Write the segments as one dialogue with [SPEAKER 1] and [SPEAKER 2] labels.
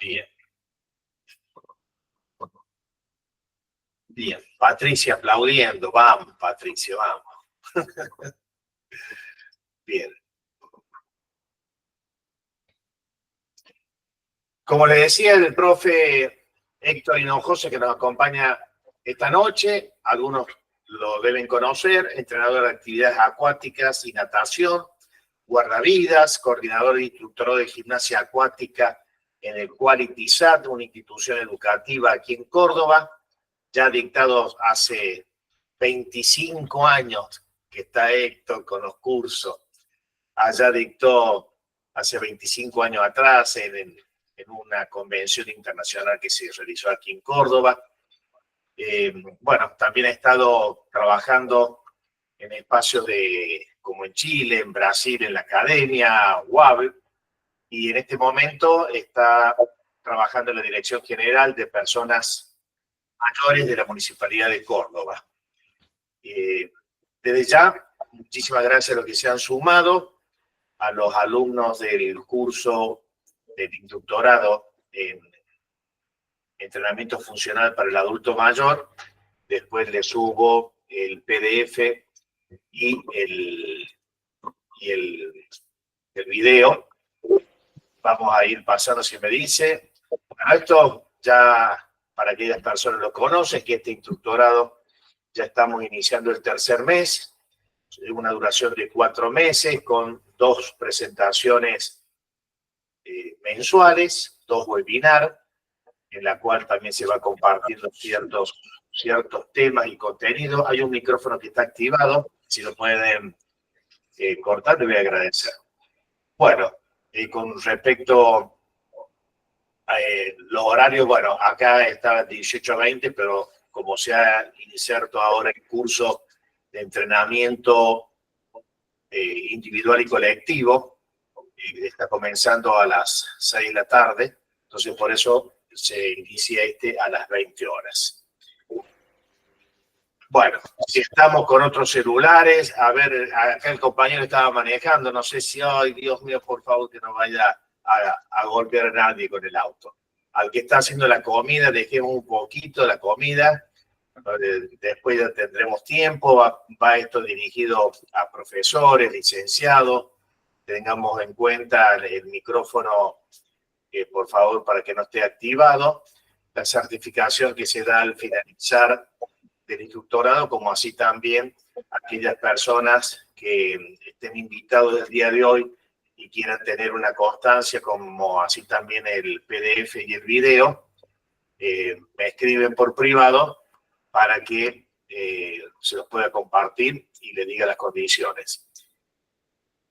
[SPEAKER 1] Bien. Bien. Patricia aplaudiendo. Vamos, Patricia, vamos. Bien. Como le decía el profe Héctor Hinojosa, que nos acompaña esta noche, algunos lo deben conocer, entrenador de actividades acuáticas y natación, guardavidas, coordinador e instructor de gimnasia acuática en el Quality SAT, una institución educativa aquí en Córdoba, ya dictado hace 25 años que está Héctor con los cursos. Allá dictó hace 25 años atrás en una convención internacional que se realizó aquí en Córdoba. Bueno, también ha estado trabajando en espacios como en Chile, en Brasil, en la Academia UAB, y en este momento está trabajando en la Dirección General de Personas Mayores de la Municipalidad de Córdoba. Desde ya, muchísimas gracias a los que se han sumado, a los alumnos del curso del instructorado en entrenamiento funcional para el adulto mayor. Después le subo el PDF y el video. Vamos a ir pasando, si me dice. Bueno, esto ya para aquellas personas lo conocen, que este instructorado ya estamos iniciando el tercer mes, una duración de 4 meses, con 2 presentaciones mensuales, 2 webinars, en la cual también se va compartiendo ciertos temas y contenidos. Hay un micrófono que está activado, si lo pueden cortar, le voy a agradecer. Bueno, con respecto a los horarios, bueno, acá está 18 a 20, pero como se ha iniciado ahora el curso de entrenamiento individual y colectivo, está comenzando a las 6 de la tarde, entonces por eso se inicia a las 20 horas. Bueno, si estamos con otros celulares, a ver, acá el compañero estaba manejando, no sé si, ay, Dios mío, por favor, que no vaya a golpear a nadie con el auto. Al que está haciendo la comida, dejemos un poquito la comida, después ya tendremos tiempo, va esto dirigido a profesores, licenciados, tengamos en cuenta el micrófono, por favor, para que no esté activado, la certificación que se da al finalizar del instructorado, como así también aquellas personas que estén invitados el día de hoy y quieran tener una constancia, como así también el PDF y el video, me escriben por privado para que se los pueda compartir y le diga las condiciones.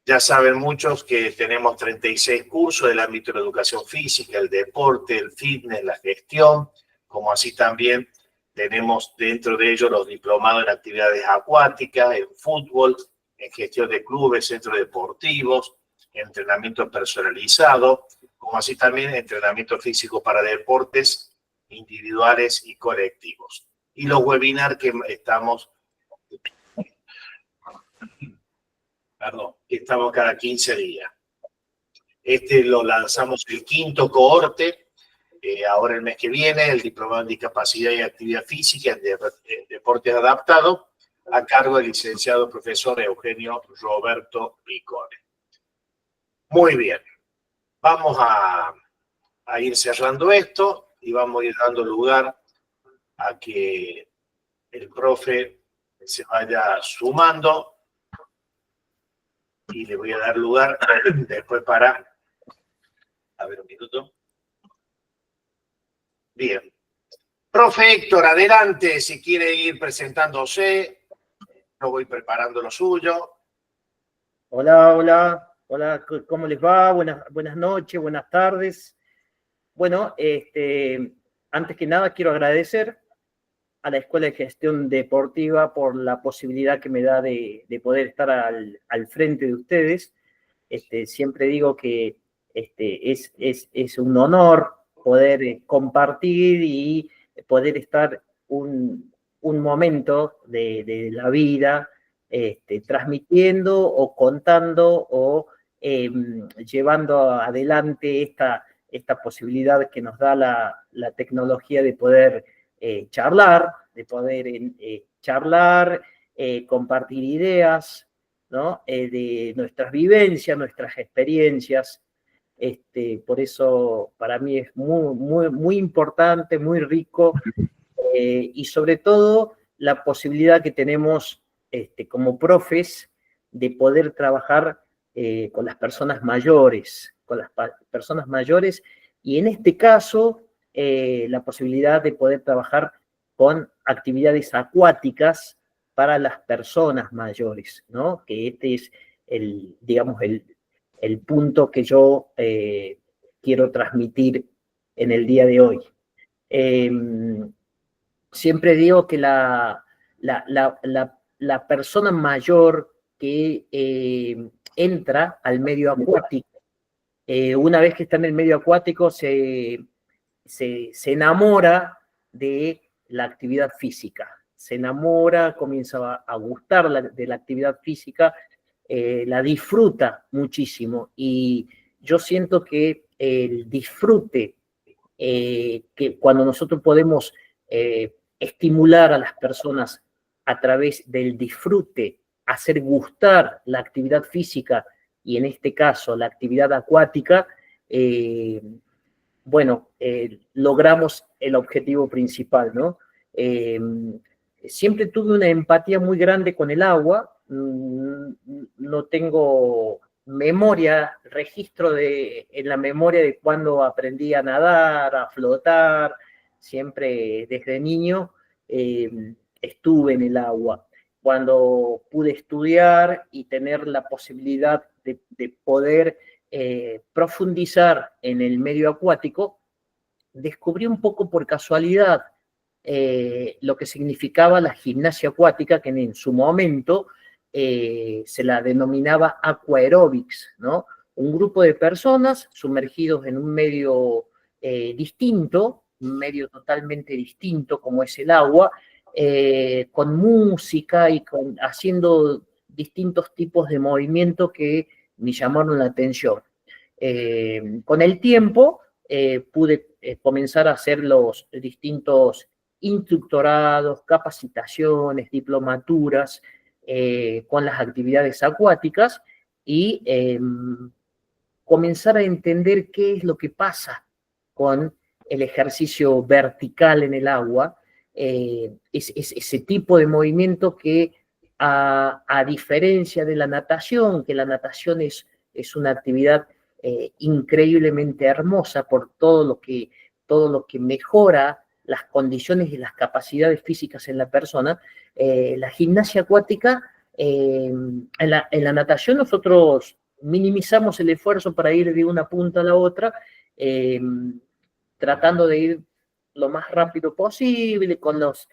[SPEAKER 1] Ya saben muchos que tenemos 36 cursos del ámbito de la educación física, el deporte, el fitness, la gestión, como así también tenemos dentro de ellos los diplomados en actividades acuáticas, en fútbol, en gestión de clubes, centros deportivos, entrenamiento personalizado, como así también entrenamiento físico para deportes individuales y colectivos. Y los webinars que estamos cada 15 días. Este lo lanzamos el 5º cohorte, ahora el mes que viene, el diplomado en discapacidad y actividad física en deportes adaptados, a cargo del licenciado profesor Eugenio Roberto Picone. Muy bien, vamos a ir cerrando esto y vamos a ir dando lugar a que el profe se vaya sumando y le voy a dar lugar después para... A ver, un minuto. Bien. Profe Héctor, adelante, si quiere ir presentándose. Yo voy preparando lo suyo.
[SPEAKER 2] Hola, ¿cómo les va? Buenas noches, buenas tardes. Bueno, antes que nada quiero agradecer a la Escuela de Gestión Deportiva por la posibilidad que me da de poder estar al frente de ustedes. Siempre digo que es un honor poder compartir y poder estar un momento de la vida transmitiendo o contando o llevando adelante esta posibilidad que nos da la tecnología de poder charlar, compartir ideas, ¿no? De nuestras vivencias, nuestras experiencias. Por eso para mí es muy, muy, muy importante, muy rico, y sobre todo la posibilidad que tenemos como profes de poder trabajar con las personas mayores, y en este caso la posibilidad de poder trabajar con actividades acuáticas para las personas mayores, ¿no? Que este es digamos, el punto que yo quiero transmitir en el día de hoy. Siempre digo que la persona mayor que entra al medio acuático, una vez que está en el medio acuático, se enamora de la actividad física, se enamora, comienza a gustar de la actividad física, la disfruta muchísimo, y yo siento que el disfrute, que cuando nosotros podemos estimular a las personas a través del disfrute, hacer gustar la actividad física, y en este caso la actividad acuática, logramos el objetivo principal, ¿no? Siempre tuve una empatía muy grande con el agua, no tengo registro en la memoria de cuando aprendí a nadar, a flotar. Siempre desde niño estuve en el agua. Cuando pude estudiar y tener la posibilidad de poder profundizar en el medio acuático, descubrí un poco por casualidad lo que significaba la gimnasia acuática, que en su momento se la denominaba aquaerobics, ¿no? Un grupo de personas sumergidos en un medio distinto, un medio totalmente distinto como es el agua, con música y haciendo distintos tipos de movimientos que me llamaron la atención. Con el tiempo pude comenzar a hacer los distintos instructorados, capacitaciones, diplomaturas con las actividades acuáticas, y comenzar a entender qué es lo que pasa con el ejercicio vertical en el agua, ese tipo de movimiento que a diferencia de la natación, que la natación es una actividad increíblemente hermosa por todo lo que mejora las condiciones y las capacidades físicas en la persona, la gimnasia acuática, en la natación nosotros minimizamos el esfuerzo para ir de una punta a la otra, tratando de ir lo más rápido posible con los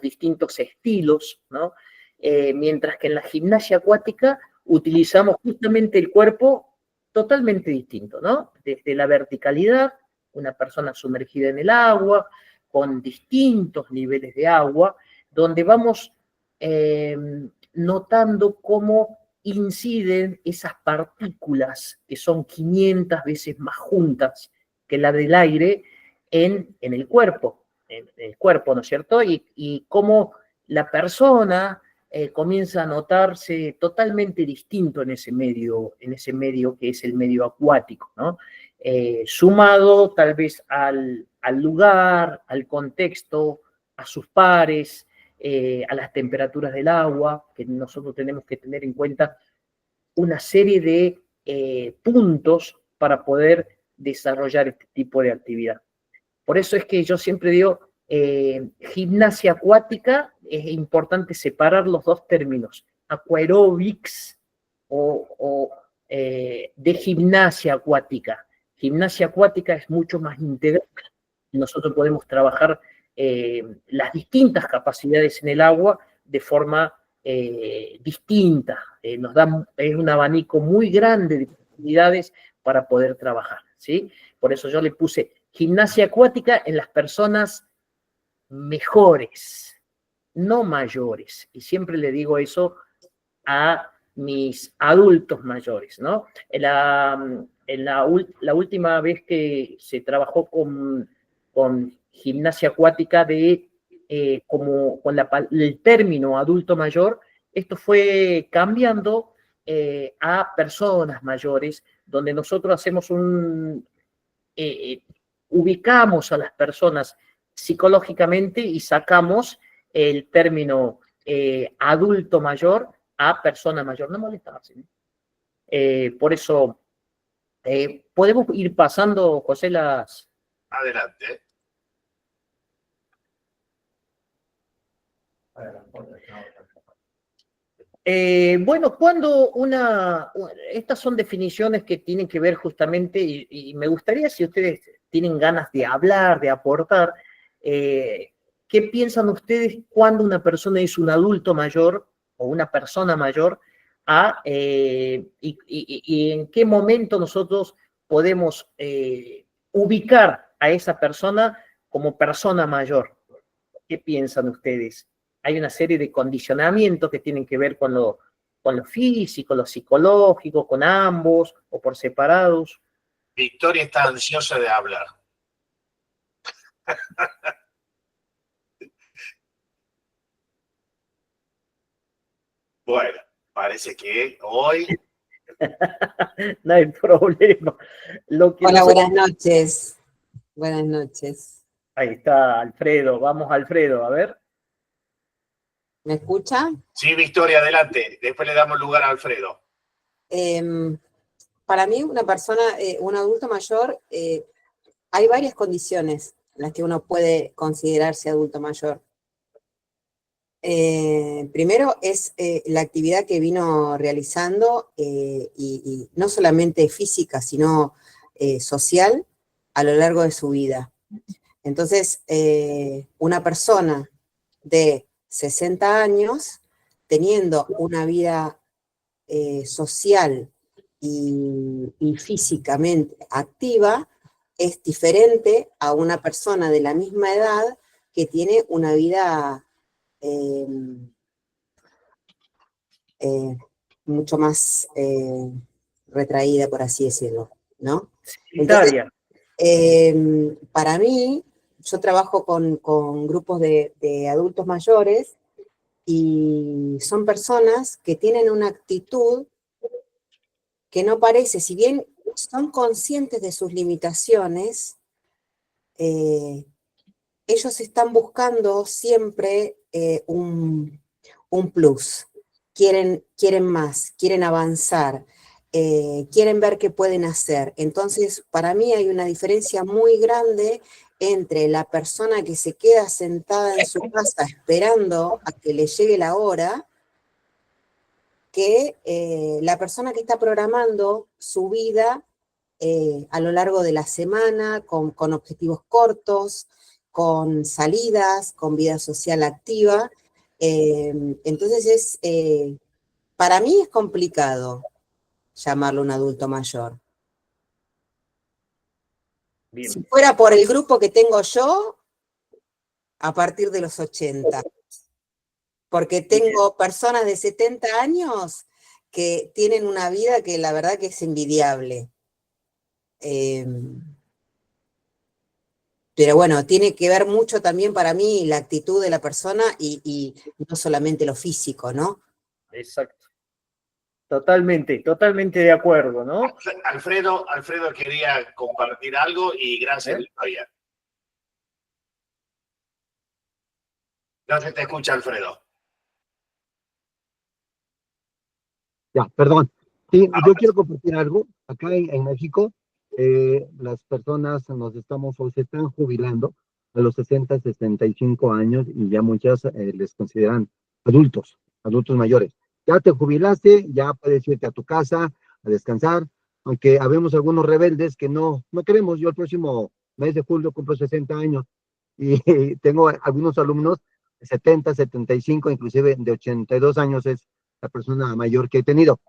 [SPEAKER 2] distintos estilos, ¿no? Mientras que en la gimnasia acuática utilizamos justamente el cuerpo totalmente distinto, ¿no? Desde la verticalidad, una persona sumergida en el agua, con distintos niveles de agua, donde vamos notando cómo inciden esas partículas que son 500 veces más juntas que la del aire en el cuerpo, ¿no es cierto? Y cómo la persona comienza a notarse totalmente distinto en ese medio que es el medio acuático, ¿no? Sumado tal vez al lugar, al contexto, a sus pares, a las temperaturas del agua, que nosotros tenemos que tener en cuenta una serie de puntos para poder desarrollar este tipo de actividad. Por eso es que yo siempre digo, gimnasia acuática, es importante separar los dos términos, aquaerobics de gimnasia acuática. Gimnasia acuática es mucho más integral. Nosotros podemos trabajar las distintas capacidades en el agua de forma distinta. Es un abanico muy grande de posibilidades para poder trabajar, ¿sí? Por eso yo le puse gimnasia acuática en las personas mejores, no mayores. Y siempre le digo eso a mis adultos mayores, ¿no? La última vez que se trabajó con gimnasia acuática como con el término adulto mayor, esto fue cambiando a personas mayores, donde nosotros hacemos ubicamos a las personas psicológicamente y sacamos el término adulto mayor a persona mayor. No molestarse, ¿no? Por eso, podemos ir pasando, José,
[SPEAKER 1] Adelante.
[SPEAKER 2] Bueno, estas son definiciones que tienen que ver justamente, y me gustaría, si ustedes tienen ganas de hablar, de aportar, ¿qué piensan ustedes cuando una persona es un adulto mayor o una persona mayor? Y en qué momento nosotros podemos ubicar a esa persona como persona mayor. ¿Qué piensan ustedes? Hay una serie de condicionamientos que tienen que ver con lo físico, lo psicológico, con ambos o por separados.
[SPEAKER 1] Victoria está ansiosa de hablar. Bueno, parece que hoy...
[SPEAKER 2] No hay problema.
[SPEAKER 3] Hola, buenas noches. Buenas noches.
[SPEAKER 2] Ahí está Alfredo. Vamos, Alfredo, a ver.
[SPEAKER 3] ¿Me escucha?
[SPEAKER 1] Sí, Victoria, adelante. Después le damos lugar a Alfredo.
[SPEAKER 3] Para mí, una persona, un adulto mayor, hay varias condiciones en las que uno puede considerarse adulto mayor. Primero es la actividad que vino realizando, y no solamente física, sino social, a lo largo de su vida. Entonces, una persona de 60 años, teniendo una vida social y físicamente activa, es diferente a una persona de la misma edad que tiene una vida mucho más retraída, por así decirlo, ¿no? Entonces, para mí, yo trabajo con grupos de adultos mayores y son personas que tienen una actitud que no parece, si bien son conscientes de sus limitaciones, ellos están buscando siempre un plus. Quieren más, quieren avanzar, quieren ver qué pueden hacer. Entonces, para mí hay una diferencia muy grande entre la persona que se queda sentada en su casa esperando a que le llegue la hora, que la persona que está programando su vida a lo largo de la semana, con objetivos cortos, con salidas, con vida social activa. Entonces, para mí es complicado llamarlo un adulto mayor. Bien. Si fuera por el grupo que tengo yo, a partir de los 80. Porque tengo personas de 70 años que tienen una vida que la verdad que es envidiable. Pero bueno, tiene que ver mucho también para mí la actitud de la persona y no solamente lo físico, ¿no?
[SPEAKER 2] Exacto. Totalmente de acuerdo, ¿no?
[SPEAKER 1] Alfredo quería compartir algo y gracias, Victoria. No se te escucha, Alfredo.
[SPEAKER 4] Ya, perdón. Sí, yo quiero compartir algo. Acá en México, las personas se están jubilando a los 60, 65 años y ya muchas les consideran adultos mayores. Ya te jubilaste, ya puedes irte a tu casa a descansar, aunque habemos algunos rebeldes que no queremos. Yo el próximo mes de julio cumplo 60 años y tengo algunos alumnos de 70, 75, inclusive de 82 años es la persona mayor que he tenido.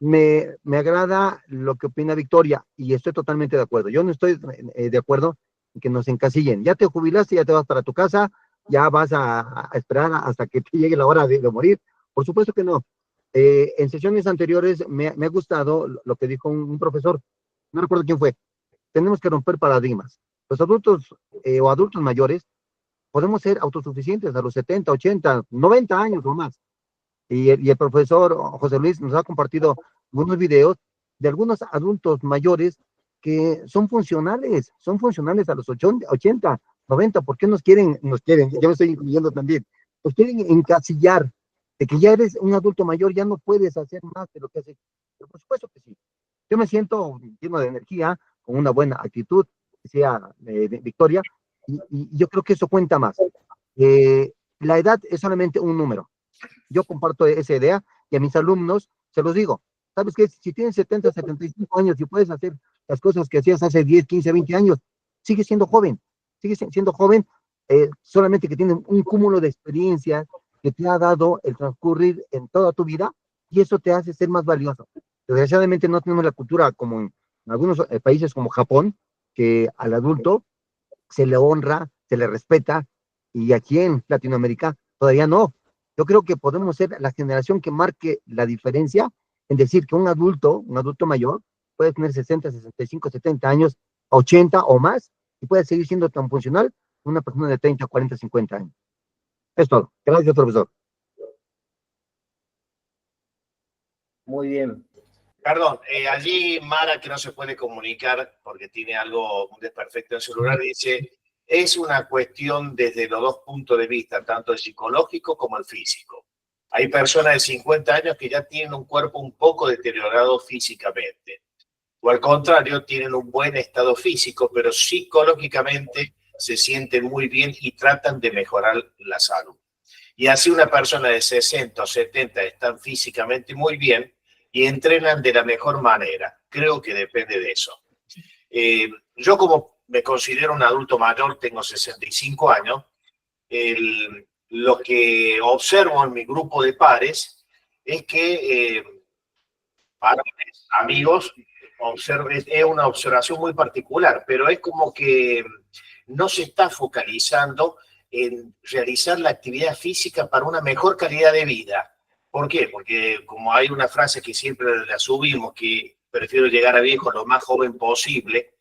[SPEAKER 4] Me agrada lo que opina Victoria y estoy totalmente de acuerdo. Yo no estoy de acuerdo en que nos encasillen. Ya te jubilaste, ya te vas para tu casa, ya vas a esperar hasta que te llegue la hora de morir. Por supuesto que no. En sesiones anteriores me ha gustado lo que dijo un profesor, no recuerdo quién fue. Tenemos que romper paradigmas. Los adultos o adultos mayores podemos ser autosuficientes a los 70, 80, 90 años o más. Y el profesor José Luis nos ha compartido algunos videos de algunos adultos mayores que son funcionales a los 80, 90. ¿Por qué nos quieren, ya me estoy incluyendo también, nos quieren encasillar de que ya eres un adulto mayor, ya no puedes hacer más de lo que haces? Pero por supuesto que sí. Yo me siento lleno de energía, con una buena actitud, que sea Victoria, y yo creo que eso cuenta más. La edad es solamente un número. Yo comparto esa idea y a mis alumnos se los digo. ¿Sabes qué? Si tienes 70, 75 años y puedes hacer las cosas que hacías hace 10, 15, 20 años, sigues siendo joven. Sigues siendo joven, solamente que tienes un cúmulo de experiencias que te ha dado el transcurrir en toda tu vida y eso te hace ser más valioso. Desgraciadamente no tenemos la cultura como en algunos países como Japón, que al adulto se le honra, se le respeta, y aquí en Latinoamérica todavía no. Yo creo que podemos ser la generación que marque la diferencia en decir que un adulto mayor, puede tener 60, 65, 70 años, 80 o más, y puede seguir siendo tan funcional como una persona de 30, 40, 50 años. Es todo. Gracias, profesor.
[SPEAKER 2] Muy bien.
[SPEAKER 1] Perdón, allí Mara, que no se puede comunicar porque tiene algo, un desperfecto en su celular, dice, es una cuestión desde los dos puntos de vista, tanto el psicológico como el físico. Hay personas de 50 años que ya tienen un cuerpo un poco deteriorado físicamente, o al contrario, tienen un buen estado físico, pero psicológicamente se sienten muy bien y tratan de mejorar la salud. Y así una persona de 60 o 70 están físicamente muy bien y entrenan de la mejor manera. Creo que depende de eso. Yo como me considero un adulto mayor, tengo 65 años, lo que observo en mi grupo de pares es que, pares, amigos, es una observación muy particular, pero es como que no se está focalizando en realizar la actividad física para una mejor calidad de vida. ¿Por qué? Porque como hay una frase que siempre la subimos, que prefiero llegar a viejo lo más joven posible,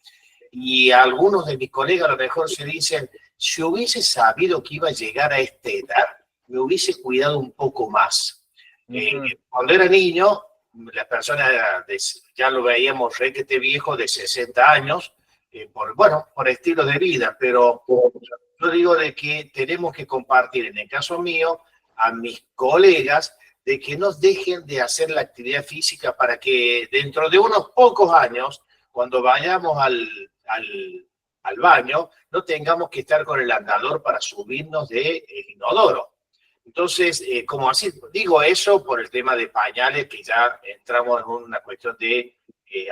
[SPEAKER 1] y algunos de mis colegas a lo mejor se dicen, si hubiese sabido que iba a llegar a esta edad, me hubiese cuidado un poco más. Cuando era niño, la persona ya lo veíamos requete viejo de 60 años, por estilo de vida, pero yo digo de que tenemos que compartir, en el caso mío, a mis colegas, de que no dejen de hacer la actividad física para que dentro de unos pocos años, cuando vayamos al baño, no tengamos que estar con el andador para subirnos del inodoro. Entonces, como así, digo eso por el tema de pañales, que ya entramos en una cuestión de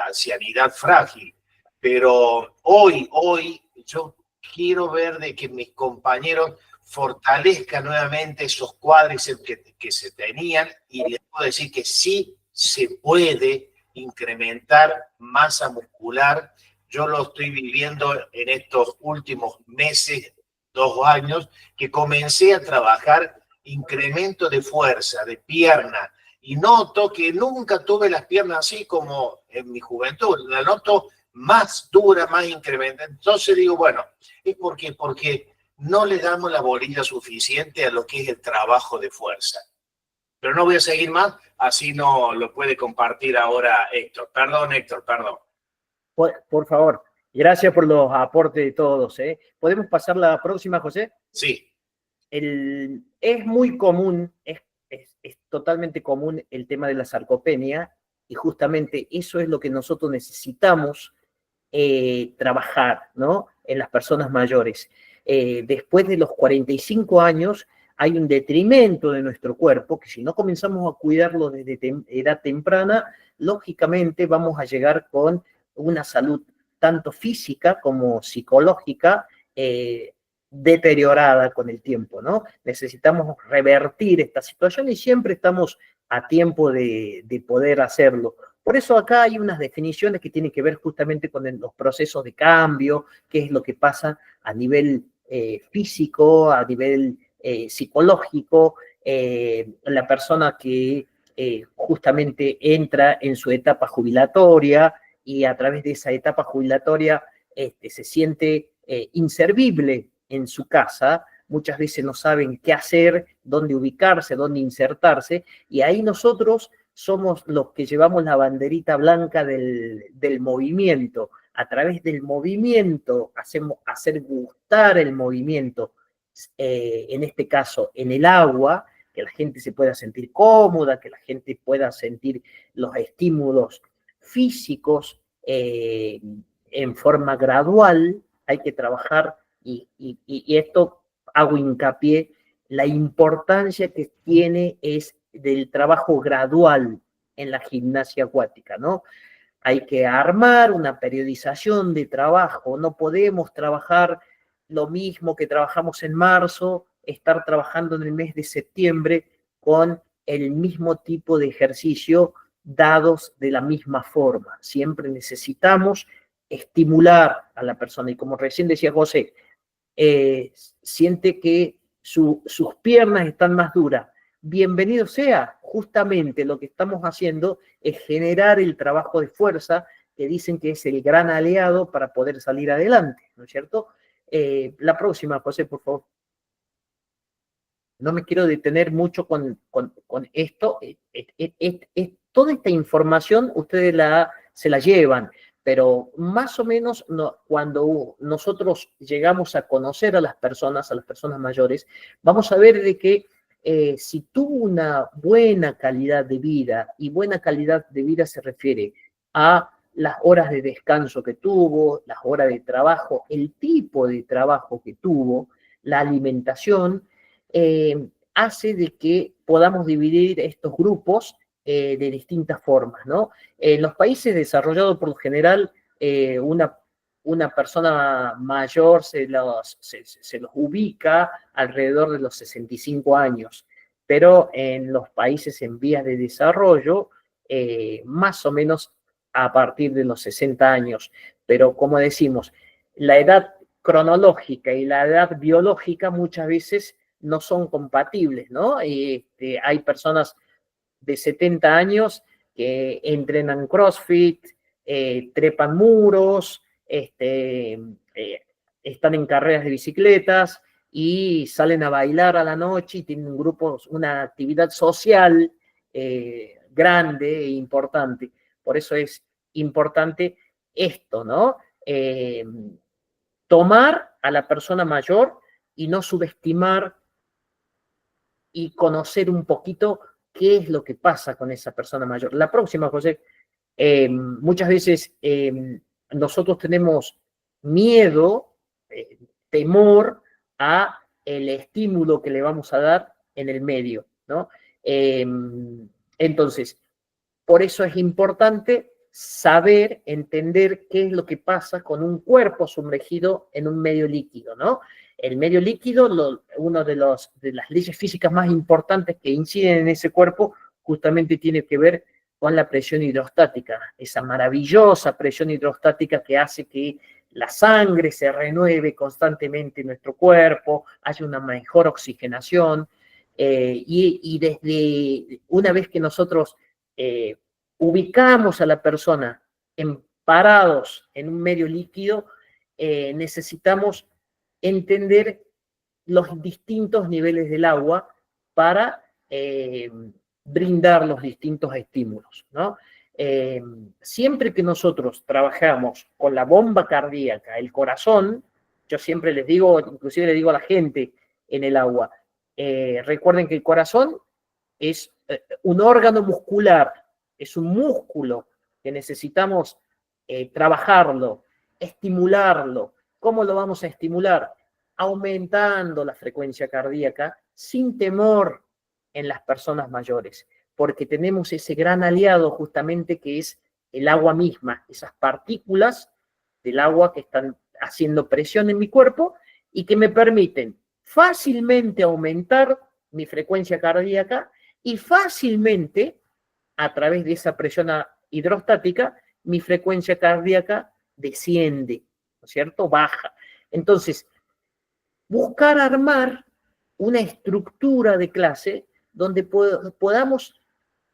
[SPEAKER 1] ancianidad frágil. Pero hoy yo quiero ver de que mis compañeros fortalezcan nuevamente esos cuádriceps que se tenían, y les puedo decir que sí se puede incrementar masa muscular. Yo lo estoy viviendo en estos últimos meses, 2 años, que comencé a trabajar incremento de fuerza, de pierna, y noto que nunca tuve las piernas así como en mi juventud, la noto más dura, más incrementada. Entonces digo, bueno, es porque no le damos la bolilla suficiente a lo que es el trabajo de fuerza. Pero no voy a seguir más, así no lo puede compartir ahora Héctor. Perdón, Héctor, perdón.
[SPEAKER 2] Por favor, gracias por los aportes de todos. ¿Podemos pasar la próxima, José?
[SPEAKER 1] Sí.
[SPEAKER 2] Es muy común, es totalmente común el tema de la sarcopenia, y justamente eso es lo que nosotros necesitamos trabajar, ¿no? En las personas mayores. Después de los 45 años hay un detrimento de nuestro cuerpo que, si no comenzamos a cuidarlo desde edad temprana, lógicamente vamos a llegar con una salud tanto física como psicológica deteriorada con el tiempo, ¿no? Necesitamos revertir esta situación y siempre estamos a tiempo de poder hacerlo. Por eso acá hay unas definiciones que tienen que ver justamente con los procesos de cambio, qué es lo que pasa a nivel físico, a nivel psicológico, la persona que justamente entra en su etapa jubilatoria y a través de esa etapa jubilatoria se siente inservible en su casa, muchas veces no saben qué hacer, dónde ubicarse, dónde insertarse, y ahí nosotros somos los que llevamos la banderita blanca del movimiento. A través del movimiento hacer gustar el movimiento, en este caso en el agua, que la gente se pueda sentir cómoda, que la gente pueda sentir los estímulos físicos en forma gradual. Hay que trabajar y esto hago hincapié, la importancia que tiene es del trabajo gradual en la gimnasia acuática, ¿no? Hay que armar una periodización de trabajo, no podemos trabajar lo mismo que trabajamos en marzo, estar trabajando en el mes de septiembre con el mismo tipo de ejercicio dados de la misma forma. Siempre necesitamos estimular a la persona y como recién decía José, siente que sus piernas están más duras. Bienvenido sea, justamente lo que estamos haciendo es generar el trabajo de fuerza que dicen que es el gran aliado para poder salir adelante, ¿no es cierto? La próxima, José, por favor. No me quiero detener mucho con esto. Toda esta información ustedes se la llevan, pero más o menos cuando nosotros llegamos a conocer a las personas mayores, vamos a ver de que si tuvo una buena calidad de vida, y buena calidad de vida se refiere a las horas de descanso que tuvo, las horas de trabajo, el tipo de trabajo que tuvo, la alimentación, hace de que podamos dividir estos grupos de distintas formas, ¿no? En los países desarrollados, por lo general, una persona mayor se los ubica alrededor de los 65 años, pero en los países en vías de desarrollo, más o menos a partir de los 60 años. Pero como decimos, la edad cronológica y la edad biológica muchas veces no son compatibles, ¿no? Hay personas de 70 años que entrenan CrossFit, trepan muros, están en carreras de bicicletas y salen a bailar a la noche y tienen grupos, una actividad social grande e importante. Por eso es importante esto, ¿no? Tomar a la persona mayor y no subestimar y conocer un poquito qué es lo que pasa con esa persona mayor. La próxima, José, muchas veces nosotros tenemos miedo, temor a el estímulo que le vamos a dar en el medio, ¿no? Entonces, por eso es importante saber, entender qué es lo que pasa con un cuerpo sumergido en un medio líquido, ¿no? El medio líquido, una de las leyes físicas más importantes que inciden en ese cuerpo, justamente tiene que ver con la presión hidrostática, esa maravillosa presión hidrostática que hace que la sangre se renueve constantemente en nuestro cuerpo, haya una mejor oxigenación, y desde una vez que nosotros ubicamos a la persona parados en un medio líquido, necesitamos entender los distintos niveles del agua para brindar los distintos estímulos, ¿no? Siempre que nosotros trabajamos con la bomba cardíaca, el corazón, yo siempre les digo, inclusive le digo a la gente en el agua, recuerden que el corazón es un órgano muscular, es un músculo que necesitamos trabajarlo, estimularlo. ¿Cómo lo vamos a estimular? Aumentando la frecuencia cardíaca sin temor en las personas mayores, porque tenemos ese gran aliado justamente que es el agua misma, esas partículas del agua que están haciendo presión en mi cuerpo y que me permiten fácilmente aumentar mi frecuencia cardíaca y fácilmente, a través de esa presión hidrostática, mi frecuencia cardíaca desciende, ¿no es cierto? Baja. Entonces, buscar armar una estructura de clase donde podamos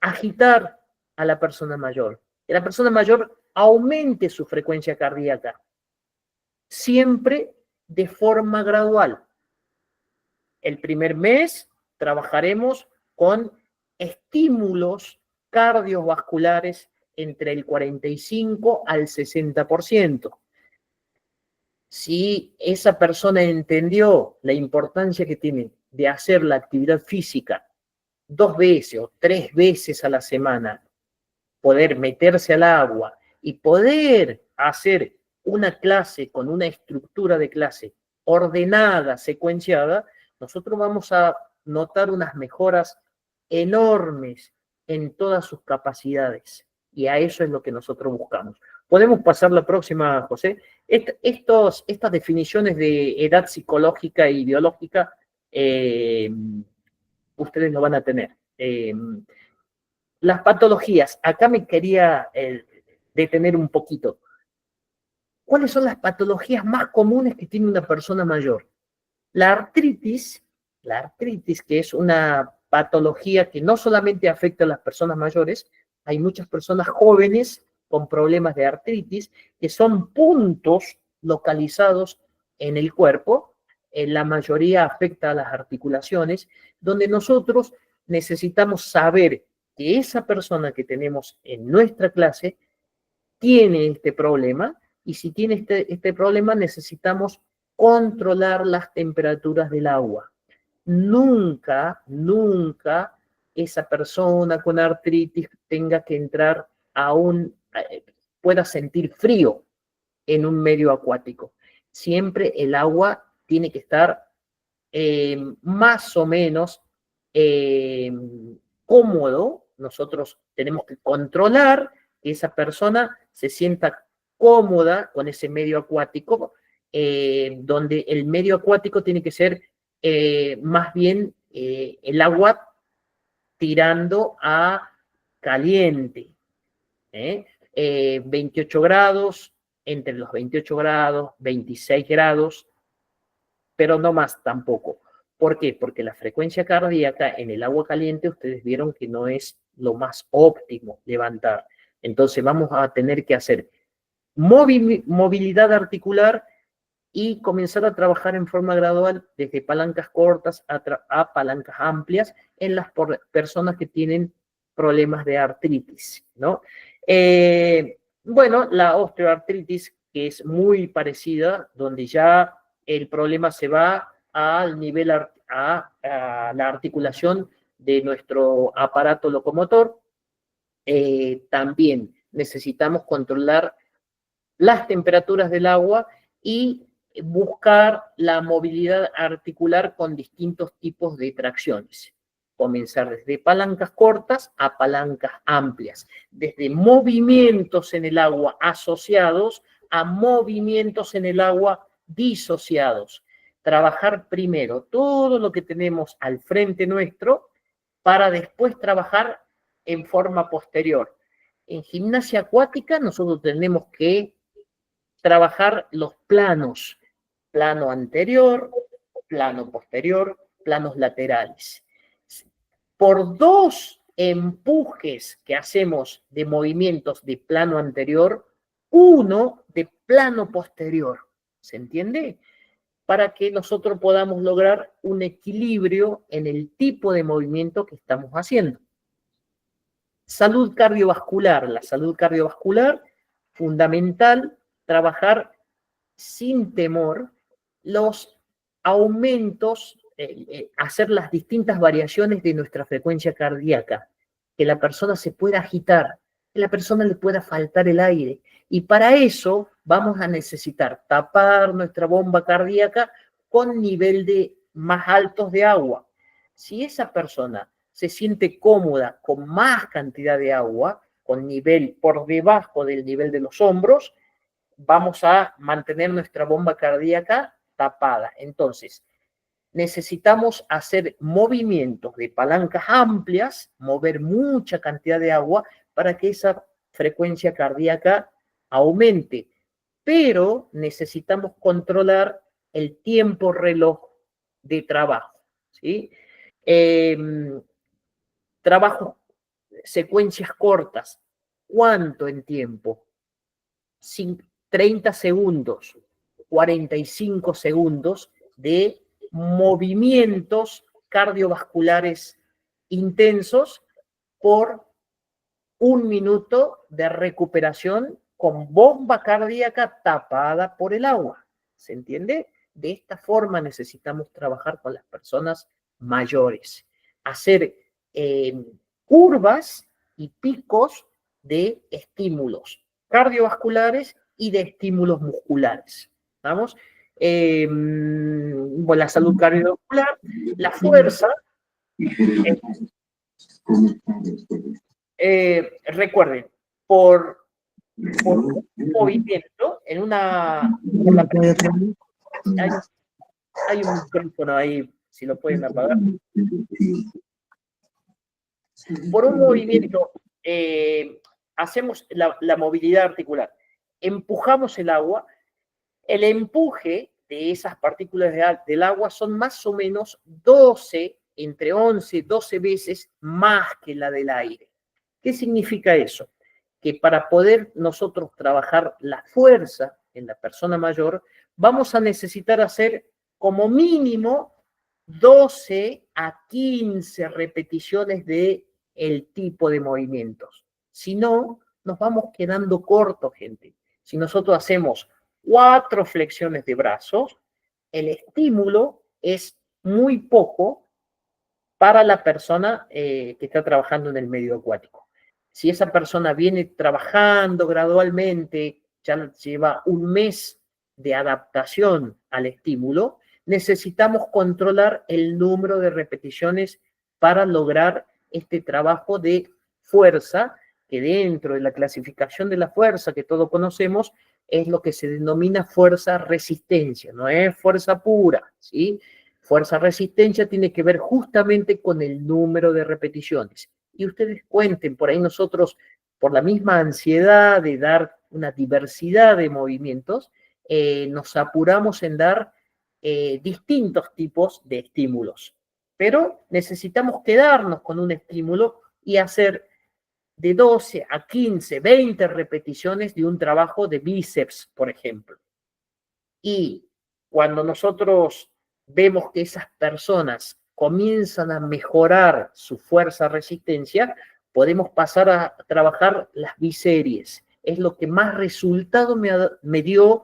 [SPEAKER 2] agitar a la persona mayor, que la persona mayor aumente su frecuencia cardíaca, siempre de forma gradual. El primer mes trabajaremos con estímulos cardiovasculares entre el 45 al 60%. Si esa persona entendió la importancia que tiene de hacer la actividad física 2 veces o 3 veces a la semana, poder meterse al agua y poder hacer una clase con una estructura de clase ordenada, secuenciada, nosotros vamos a notar unas mejoras enormes en todas sus capacidades. Y a eso es lo que nosotros buscamos. Podemos pasar la próxima, José. Estas definiciones de edad psicológica y biológica, ustedes lo van a tener. Las patologías, acá me quería detener un poquito. ¿Cuáles son las patologías más comunes que tiene una persona mayor? La artritis, que es una patología que no solamente afecta a las personas mayores, hay muchas personas jóvenes con problemas de artritis, que son puntos localizados en el cuerpo, la mayoría afecta a las articulaciones, donde nosotros necesitamos saber que esa persona que tenemos en nuestra clase tiene este problema, y si tiene este problema necesitamos controlar las temperaturas del agua. Nunca esa persona con artritis tenga que entrar pueda sentir frío en un medio acuático. Siempre el agua tiene que estar más o menos cómodo. Nosotros tenemos que controlar que esa persona se sienta cómoda con ese medio acuático, donde el medio acuático tiene que ser más bien el agua tirando a caliente. 28 grados, entre los 28 grados, 26 grados, pero no más tampoco. ¿Por qué? Porque la frecuencia cardíaca en el agua caliente, ustedes vieron que no es lo más óptimo levantar. Entonces vamos a tener que hacer movilidad articular y comenzar a trabajar en forma gradual desde palancas cortas a palancas amplias en las personas que tienen problemas de artritis, ¿no? Bueno, la osteoartritis, que es muy parecida, donde ya el problema se va al nivel a la articulación de nuestro aparato locomotor. También necesitamos controlar las temperaturas del agua y buscar la movilidad articular con distintos tipos de tracciones. Comenzar desde palancas cortas a palancas amplias, desde movimientos en el agua asociados a movimientos en el agua disociados. Trabajar primero todo lo que tenemos al frente nuestro para después trabajar en forma posterior. En gimnasia acuática nosotros tenemos que trabajar los planos, plano anterior, plano posterior, planos laterales. Por 2 empujes que hacemos de movimientos de plano anterior, 1 de plano posterior. ¿Se entiende? Para que nosotros podamos lograr un equilibrio en el tipo de movimiento que estamos haciendo. Salud cardiovascular. La salud cardiovascular, fundamental, trabajar sin temor los aumentos, hacer las distintas variaciones de nuestra frecuencia cardíaca, que la persona se pueda agitar, que la persona le pueda faltar el aire. Y para eso vamos a necesitar tapar nuestra bomba cardíaca con nivel más altos de agua. Si esa persona se siente cómoda con más cantidad de agua, con nivel por debajo del nivel de los hombros, vamos a mantener nuestra bomba cardíaca tapada. Entonces, necesitamos hacer movimientos de palancas amplias, mover mucha cantidad de agua para que esa frecuencia cardíaca aumente. Pero necesitamos controlar el tiempo reloj de trabajo, ¿sí? Trabajo secuencias cortas. ¿Cuánto en tiempo? 30 segundos, 45 segundos de movimientos cardiovasculares intensos por 1 minuto de recuperación con bomba cardíaca tapada por el agua. ¿Se entiende? De esta forma necesitamos trabajar con las personas mayores. Hacer curvas y picos de estímulos cardiovasculares y de estímulos musculares. ¿Vamos? Bueno, la salud cardiovascular, la fuerza. Recuerden, por un movimiento, en una... Hay un micrófono ahí, si lo pueden apagar. Por un movimiento, hacemos la movilidad articular. Empujamos el agua. El empuje de esas partículas del agua son más o menos 12, entre 11 y 12 veces más que la del aire. ¿Qué significa eso? Que para poder nosotros trabajar la fuerza en la persona mayor, vamos a necesitar hacer como mínimo 12 a 15 repeticiones de el tipo de movimientos. Si no, nos vamos quedando cortos, gente. Si nosotros hacemos 4 flexiones de brazos, el estímulo es muy poco para la persona que está trabajando en el medio acuático. Si esa persona viene trabajando gradualmente, ya lleva 1 mes de adaptación al estímulo, necesitamos controlar el número de repeticiones para lograr este trabajo de fuerza, que dentro de la clasificación de la fuerza que todos conocemos, es lo que se denomina fuerza-resistencia, no es fuerza pura, ¿sí? Fuerza-resistencia tiene que ver justamente con el número de repeticiones. Y ustedes cuenten, por ahí nosotros, por la misma ansiedad de dar una diversidad de movimientos, nos apuramos en dar distintos tipos de estímulos. Pero necesitamos quedarnos con un estímulo y hacer de 12 a 15, 20 repeticiones de un trabajo de bíceps, por ejemplo. Y cuando nosotros vemos que esas personas comienzan a mejorar su fuerza-resistencia, podemos pasar a trabajar las biseries. Es lo que más resultado me dio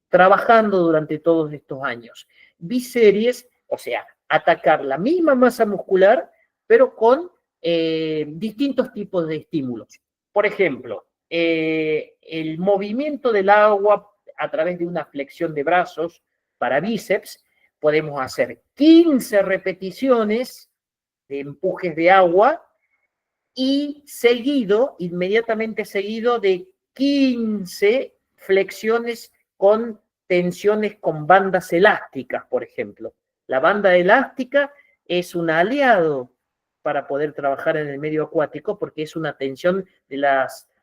[SPEAKER 2] trabajando durante todos estos años. Biseries, o sea, atacar la misma masa muscular, pero con distintos tipos de estímulos. Por ejemplo, el movimiento del agua a través de una flexión de brazos para bíceps, podemos hacer 15 repeticiones de empujes de agua y inmediatamente seguido de 15 flexiones con tensiones con bandas elásticas, por ejemplo. La banda elástica es un aliado para poder trabajar en el medio acuático porque es una tensión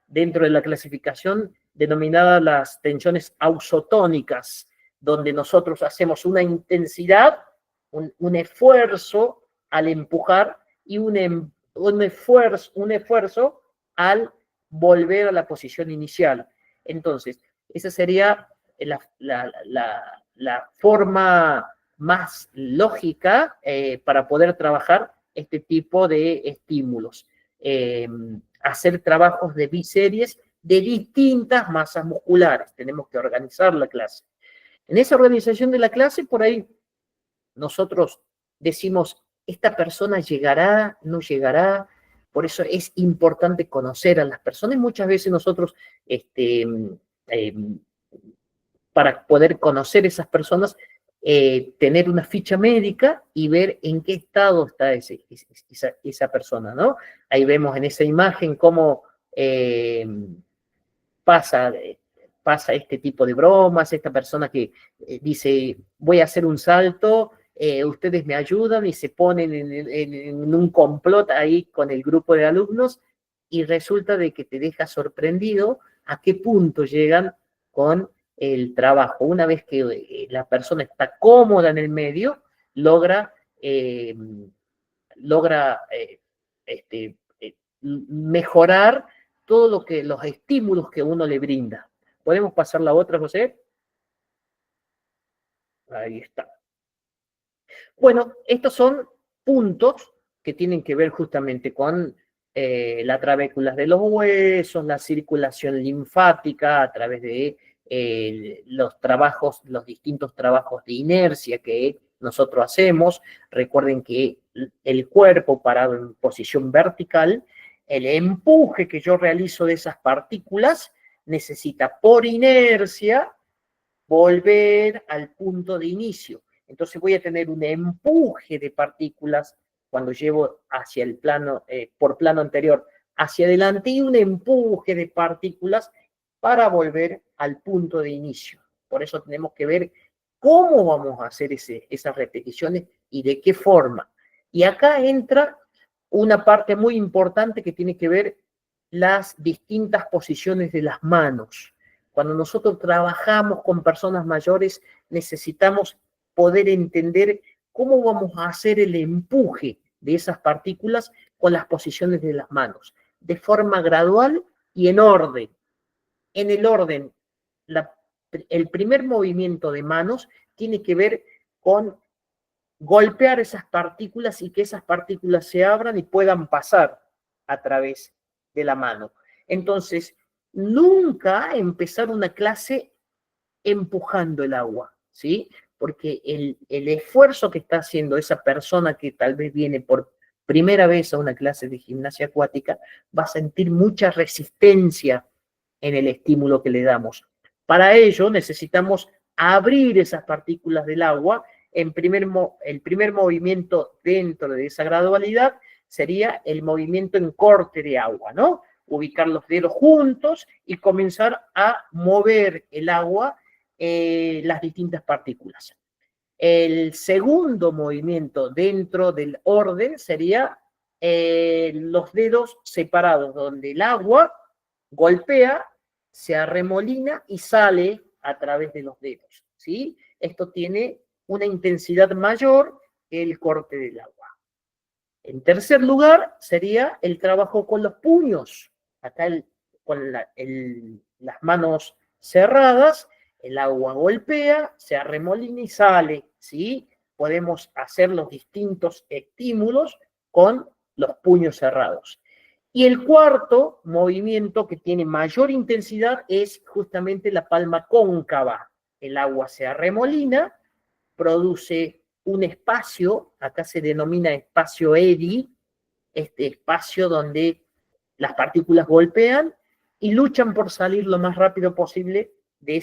[SPEAKER 2] dentro de la clasificación denominada las tensiones ausotónicas, donde nosotros hacemos una intensidad, un esfuerzo al empujar y un esfuerzo al volver a la posición inicial. Entonces, esa sería la forma más lógica para poder trabajar este tipo de estímulos. Hacer trabajos de biseries de distintas masas musculares. Tenemos que organizar la clase. En esa organización de la clase, por ahí nosotros decimos, ¿esta persona llegará? ¿No llegará? Por eso es importante conocer a las personas. Muchas veces nosotros, para poder conocer esas personas, tener una ficha médica y ver en qué estado está esa persona, ¿no? Ahí vemos en esa imagen cómo pasa este tipo de bromas, esta persona que dice, voy a hacer un salto, ustedes me ayudan y se ponen en un complot ahí con el grupo de alumnos y resulta de que te deja sorprendido a qué punto llegan con el trabajo. Una vez que la persona está cómoda en el medio, logra mejorar todo los estímulos que uno le brinda. ¿Podemos pasar la otra, José? Ahí está. Bueno, estos son puntos que tienen que ver justamente con las trabéculas de los huesos, la circulación linfática a través de los distintos trabajos de inercia que nosotros hacemos. Recuerden que el cuerpo parado en posición vertical, el empuje que yo realizo de esas partículas necesita por inercia volver al punto de inicio. Entonces voy a tener un empuje de partículas cuando llevo hacia el plano, por plano anterior, hacia adelante, y un empuje de partículas para volver al punto de inicio. Por eso tenemos que ver cómo vamos a hacer esas repeticiones y de qué forma. Y acá entra una parte muy importante que tiene que ver las distintas posiciones de las manos. Cuando nosotros trabajamos con personas mayores, necesitamos poder entender cómo vamos a hacer el empuje de esas partículas con las posiciones de las manos, de forma gradual y en orden. En el orden, el primer movimiento de manos tiene que ver con golpear esas partículas y que esas partículas se abran y puedan pasar a través de la mano. Entonces, nunca empezar una clase empujando el agua, ¿sí? Porque el esfuerzo que está haciendo esa persona que tal vez viene por primera vez a una clase de gimnasia acuática va a sentir mucha resistencia en el estímulo que le damos. Para ello necesitamos abrir esas partículas del agua. El primer movimiento dentro de esa gradualidad sería el movimiento en corte de agua, ¿no? Ubicar los dedos juntos y comenzar a mover el agua, las distintas partículas. El segundo movimiento dentro del orden sería los dedos separados, donde el agua golpea, se arremolina y sale a través de los dedos, ¿sí? Esto tiene una intensidad mayor que el corte del agua. En tercer lugar, sería el trabajo con los puños. Acá con las manos cerradas, el agua golpea, se arremolina y sale, ¿sí? Podemos hacer los distintos estímulos con los puños cerrados. Y el cuarto movimiento que tiene mayor intensidad es justamente la palma cóncava. El agua se arremolina, produce un espacio, acá se denomina espacio eddy, este espacio donde las partículas golpean y luchan por salir lo más rápido posible de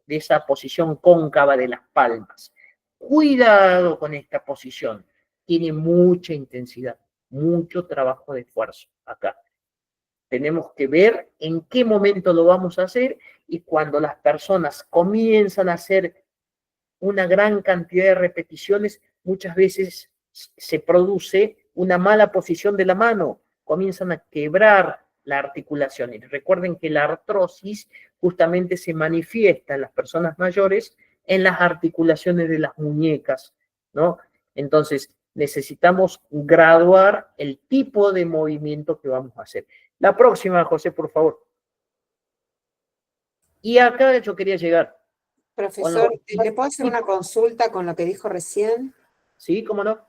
[SPEAKER 2] esa posición cóncava de las palmas. Cuidado con esta posición, tiene mucha intensidad, mucho trabajo de esfuerzo acá. Tenemos que ver en qué momento lo vamos a hacer, y cuando las personas comienzan a hacer una gran cantidad de repeticiones, muchas veces se produce una mala posición de la mano, comienzan a quebrar la articulación. Y recuerden que la artrosis justamente se manifiesta en las personas mayores en las articulaciones de las muñecas, ¿no? Entonces, necesitamos graduar el tipo de movimiento que vamos a hacer. La próxima, José, por favor. Y acá yo quería llegar.
[SPEAKER 3] Profesor, ¿le puedo hacer una consulta con lo que dijo recién?
[SPEAKER 2] Sí, ¿cómo no?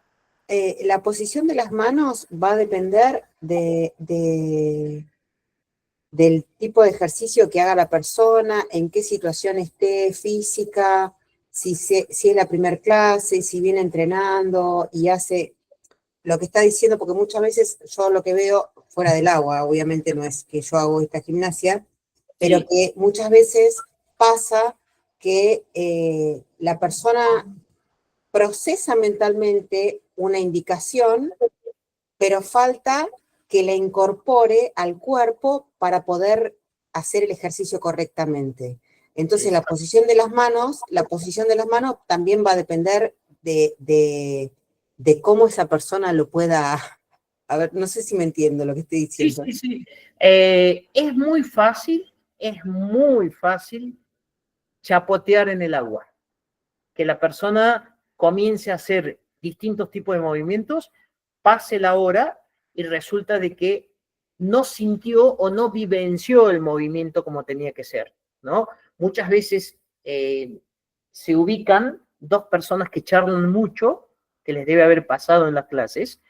[SPEAKER 3] La posición de las manos va a depender del tipo de ejercicio que haga la persona, en qué situación esté física, si es la primer clase, si viene entrenando y hace lo que está diciendo, porque muchas veces yo lo que veo fuera del agua, obviamente no es que yo hago esta gimnasia, pero
[SPEAKER 2] Sí.
[SPEAKER 3] que muchas veces pasa que la persona procesa mentalmente una indicación, pero falta que la incorpore al cuerpo para poder hacer el ejercicio correctamente. Entonces la posición de las manos también va a depender de cómo esa persona lo pueda... A ver, no sé si me entiendo lo que estoy diciendo.
[SPEAKER 2] Sí, sí, sí. Es muy fácil chapotear en el agua. Que la persona comience a hacer distintos tipos de movimientos, pase la hora y resulta de que no sintió o no vivenció el movimiento como tenía que ser, ¿no? Muchas veces se ubican dos personas que charlan mucho, que les debe haber pasado en las clases,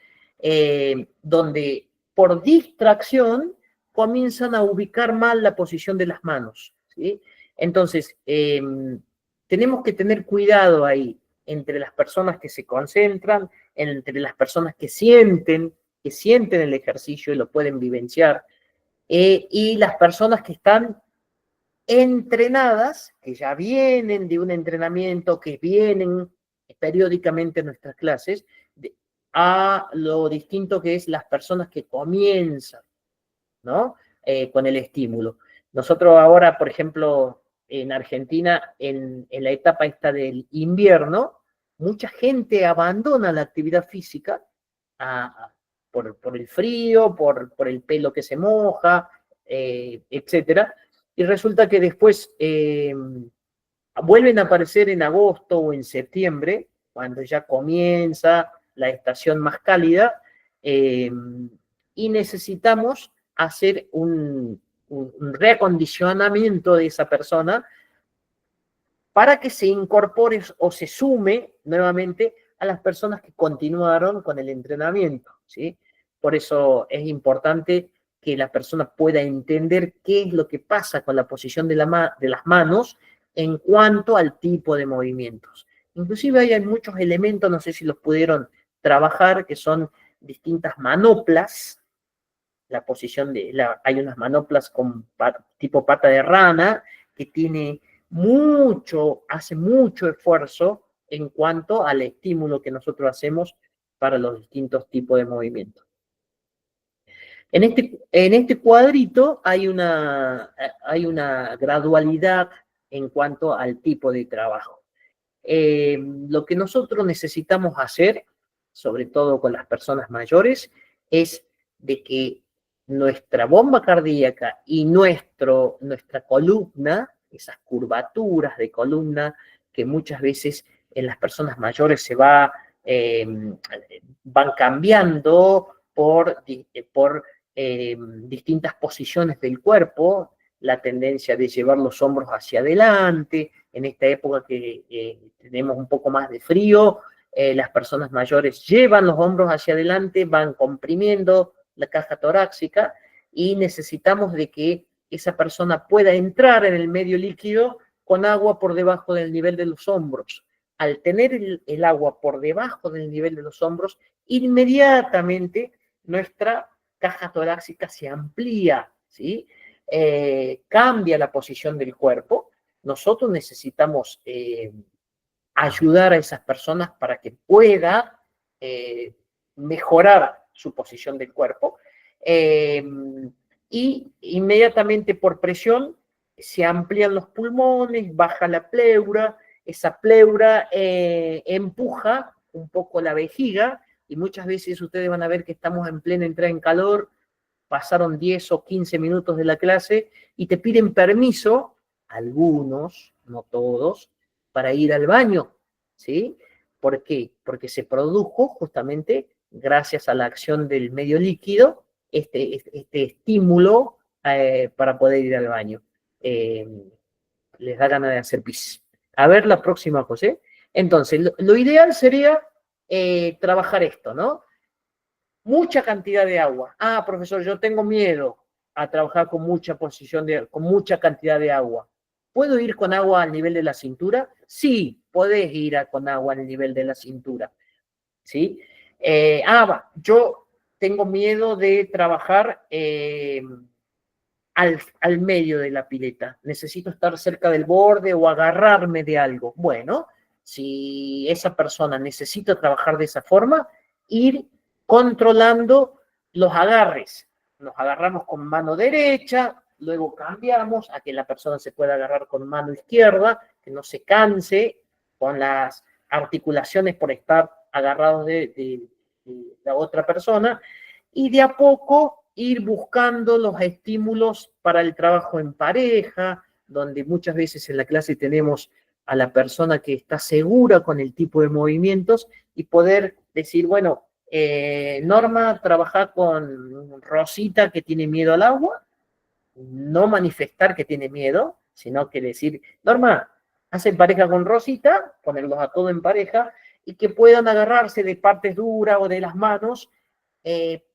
[SPEAKER 2] donde por distracción comienzan a ubicar mal la posición de las manos, ¿sí? Entonces, tenemos que tener cuidado ahí entre las personas que se concentran, entre las personas que sienten el ejercicio y lo pueden vivenciar, y las personas que están entrenadas, que ya vienen de un entrenamiento, que vienen periódicamente en nuestras clases, a lo distinto que es las personas que comienzan, ¿no? Con el estímulo. Nosotros ahora, por ejemplo, en Argentina, en la etapa esta del invierno, mucha gente abandona la actividad física por el frío, por el pelo que se moja, etcétera. Y resulta que después vuelven a aparecer en agosto o en septiembre, cuando ya comienza la estación más cálida, y necesitamos hacer un reacondicionamiento de esa persona para que se incorpore o se sume nuevamente a las personas que continuaron con el entrenamiento, ¿sí? Por eso es importante que la persona pueda entender qué es lo que pasa con la posición de las manos en cuanto al tipo de movimientos. Inclusive hay muchos elementos, no sé si los pudieron trabajar, que son distintas manoplas. La posición hay unas manoplas con tipo pata de rana, que hace mucho esfuerzo en cuanto al estímulo que nosotros hacemos para los distintos tipos de movimientos. En este cuadrito hay una gradualidad en cuanto al tipo de trabajo. Lo que nosotros necesitamos hacer, sobre todo con las personas mayores, es de que nuestra bomba cardíaca y nuestra columna, esas curvaturas de columna que muchas veces en las personas mayores van cambiando por distintas posiciones del cuerpo, la tendencia de llevar los hombros hacia adelante. En esta época que tenemos un poco más de frío, las personas mayores llevan los hombros hacia adelante, van comprimiendo la caja torácica y necesitamos de que esa persona pueda entrar en el medio líquido con agua por debajo del nivel de los hombros. Al tener el agua por debajo del nivel de los hombros, inmediatamente nuestra caja torácica se amplía, ¿sí? Cambia la posición del cuerpo. Nosotros necesitamos ayudar a esas personas para que pueda mejorar su posición del cuerpo, y inmediatamente por presión se amplían los pulmones, baja la pleura, esa pleura empuja un poco la vejiga, y muchas veces ustedes van a ver que estamos en plena entrada en calor, pasaron 10 o 15 minutos de la clase y te piden permiso, algunos, no todos, para ir al baño, ¿sí? ¿Por qué? Porque se produjo justamente, gracias a la acción del medio líquido, este estímulo para poder ir al baño. Les da ganas de hacer pis. A ver la próxima, José. Entonces, lo ideal sería trabajar esto, ¿no? Mucha cantidad de agua. Ah, profesor, yo tengo miedo a trabajar con con mucha cantidad de agua. ¿Puedo ir con agua al nivel de la cintura? Sí, podés ir con agua al nivel de la cintura, ¿sí? Yo tengo miedo de trabajar al medio de la pileta. Necesito estar cerca del borde o agarrarme de algo. Bueno, si esa persona necesita trabajar de esa forma, ir controlando los agarres. Nos agarramos con mano derecha, luego cambiamos a que la persona se pueda agarrar con mano izquierda, que no se canse con las articulaciones por estar agarrados de la otra persona, y de a poco ir buscando los estímulos para el trabajo en pareja, donde muchas veces en la clase tenemos a la persona que está segura con el tipo de movimientos y poder decir, bueno, Norma, trabajar con Rosita que tiene miedo al agua, no manifestar que tiene miedo, sino que decir, Norma, hacen pareja con Rosita, ponerlos a todos en pareja, y que puedan agarrarse de partes duras o de las manos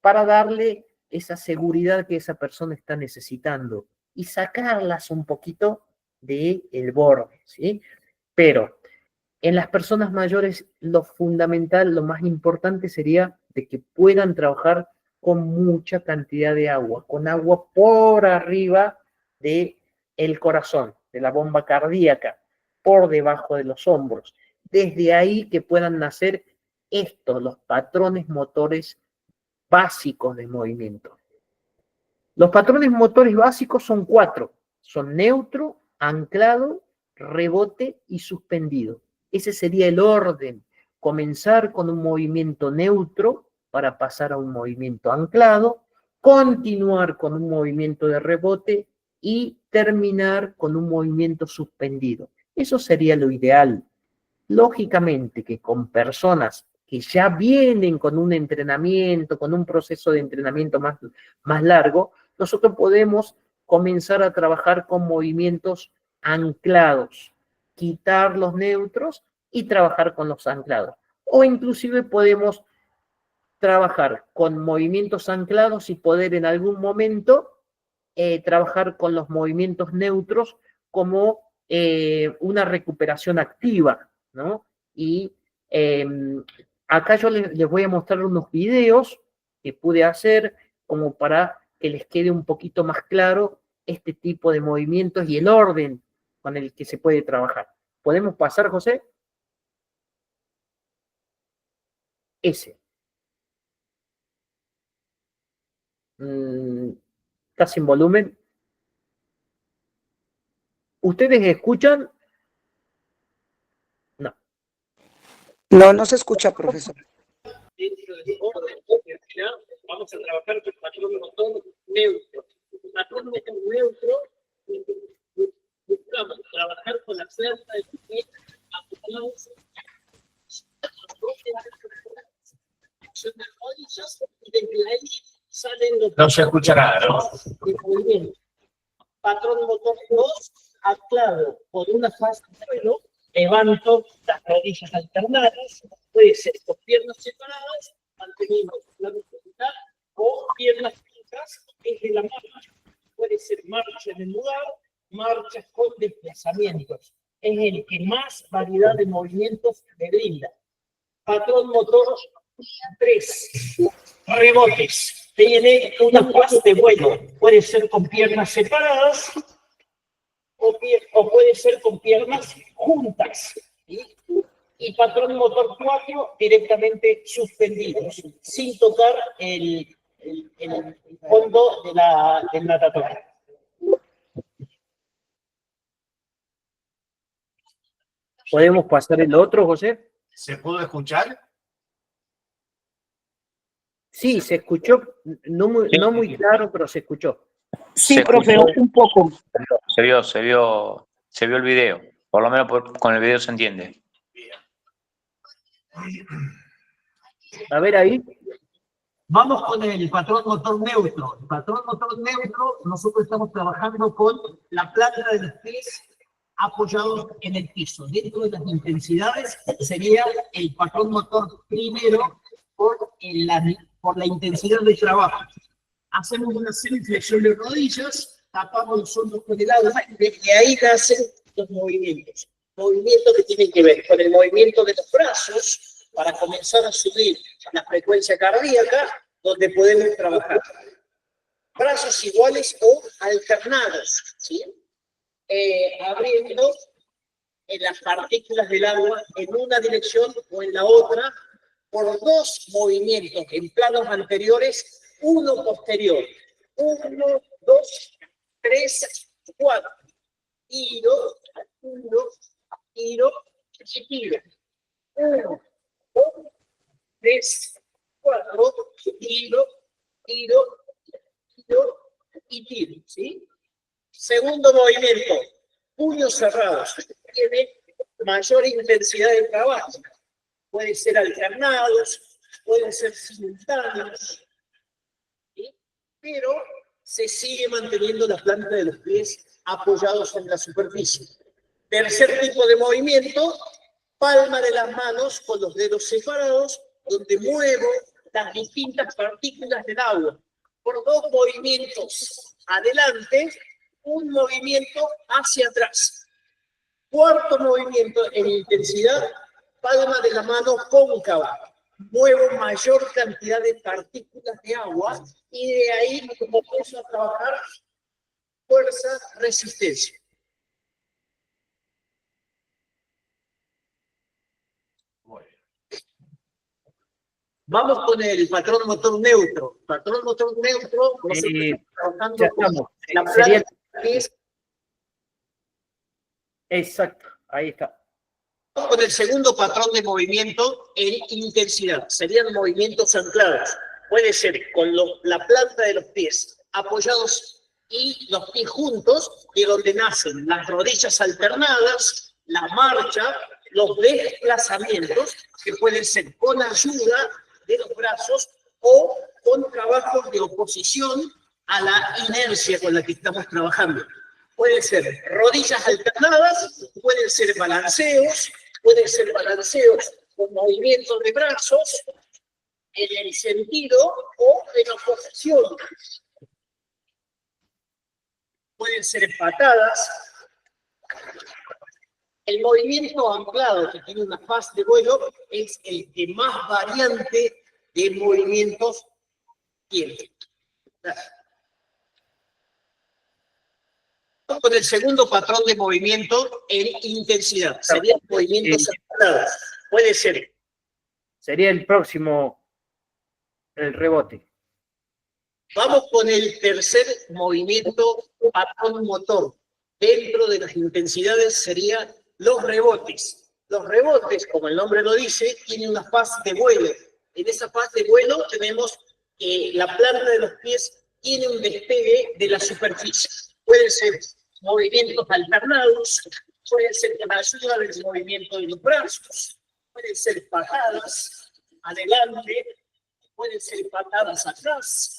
[SPEAKER 2] para darle esa seguridad que esa persona está necesitando y sacarlas un poquito del borde, ¿sí? Pero en las personas mayores lo fundamental, lo más importante sería de que puedan trabajar con mucha cantidad de agua, con agua por arriba del corazón, de la bomba cardíaca, por debajo de los hombros. Desde ahí que puedan nacer los patrones motores básicos de movimiento. Los patrones motores básicos son 4. Son neutro, anclado, rebote y suspendido. Ese sería el orden. Comenzar con un movimiento neutro para pasar a un movimiento anclado, continuar con un movimiento de rebote y terminar con un movimiento suspendido. Eso sería lo ideal. Lógicamente que con personas que ya vienen con un entrenamiento, con un proceso de entrenamiento más largo, nosotros podemos comenzar a trabajar con movimientos anclados, quitar los neutros y trabajar con los anclados. O inclusive podemos trabajar con movimientos anclados y poder en algún momento trabajar con los movimientos neutros como una recuperación activa, ¿no? Y acá yo les voy a mostrar unos videos que pude hacer como para que les quede un poquito más claro este tipo de movimientos y el orden con el que se puede trabajar. ¿Podemos pasar, José? Ese. Está sin volumen. ¿Ustedes escuchan? No.
[SPEAKER 5] No, no se escucha, profesor.
[SPEAKER 2] Dentro del orden, vamos a trabajar con patrón motor neutro. Patrón motor neutro, buscamos trabajar con la fuerza de los pies apoyados y desde ahí salen los...
[SPEAKER 1] No se escucha nada, ¿no?
[SPEAKER 2] Muy bien. Patrón motor 2, anclado por una fase de suelo, levanto las rodillas alternadas, puede ser con piernas separadas, manteniendo la vertical, o piernas juntas desde la marcha. Puede ser marcha en el lugar, marchas con desplazamientos. Es el que más variedad de movimientos me brinda. Patrón motor 3, rebotes. Tiene una fase de vuelo. Puede ser con piernas separadas o puede ser con piernas juntas. ¿Sí? Y patrón motor 4 directamente suspendidos, sin tocar el fondo del natatorio. ¿Podemos pasar el otro, José?
[SPEAKER 1] ¿Se pudo escuchar?
[SPEAKER 2] Sí, se escuchó, no muy claro, pero se escuchó.
[SPEAKER 5] Sí,
[SPEAKER 6] Se
[SPEAKER 5] profe,
[SPEAKER 6] escuchó.
[SPEAKER 5] un poco.
[SPEAKER 6] Se vio el video. Por lo menos con el video se entiende.
[SPEAKER 2] A ver ahí. Vamos con el patrón motor neutro. El patrón motor neutro, nosotros estamos trabajando con la planta de los pies apoyados en el piso. Dentro de las intensidades sería el patrón motor primero por la intensidad del trabajo. Hacemos una semiflexión de rodillas, tapamos los hombros con el agua y desde ahí nacen los movimientos. Movimientos que tienen que ver con el movimiento de los brazos para comenzar a subir la frecuencia cardíaca, donde podemos trabajar. Brazos iguales o alternados, ¿sí? Abriendo en las partículas del agua en una dirección o en la otra por dos movimientos en planos anteriores, uno posterior. 1, 2, 3, 4. Giro, 1, giro, giro. 1, 2, 3, 4. Giro, giro, giro y tiro, ¿sí? Segundo movimiento, puños cerrados. Tiene mayor intensidad de trabajo. Puede ser alternados, pueden ser simultáneos, ¿sí? Pero se sigue manteniendo la planta de los pies apoyados en la superficie. Tercer tipo de movimiento, palma de las manos con los dedos separados, donde muevo las distintas partículas del agua por dos movimientos adelante, un movimiento hacia atrás. Cuarto movimiento en intensidad, palma de la mano cóncava. Muevo mayor cantidad de partículas de agua y de ahí empiezo a trabajar fuerza, resistencia. Vamos con el patrón motor neutro. Patrón motor neutro, trabajando ya con estamos. la Sería, planta que es exacto, ahí está. con el segundo patrón de movimiento en intensidad. Serían movimientos anclados. Puede ser con la planta de los pies apoyados y los pies juntos, de donde nacen las rodillas alternadas, la marcha, los desplazamientos, que pueden ser con ayuda de los brazos o con trabajos de oposición a la inercia con la que estamos trabajando. Pueden ser rodillas alternadas, pueden ser balanceos con movimientos de brazos en el sentido o en oposición. Pueden ser patadas. El movimiento anclado, que tiene una faz de vuelo, es el que más variante de movimientos tiene. Con el segundo patrón de movimiento en intensidad. Serían movimientos anclados. Puede ser. Sería el próximo, el rebote.
[SPEAKER 7] Vamos con el tercer movimiento patrón motor. Dentro de las intensidades serían los rebotes. Los rebotes, como el nombre lo dice, tienen una faz de vuelo. En esa faz de vuelo tenemos que la planta de los pies tiene un despegue de la superficie. Pueden ser movimientos alternados, pueden ser con ayuda del movimiento de los brazos, pueden ser patadas adelante, pueden ser patadas atrás,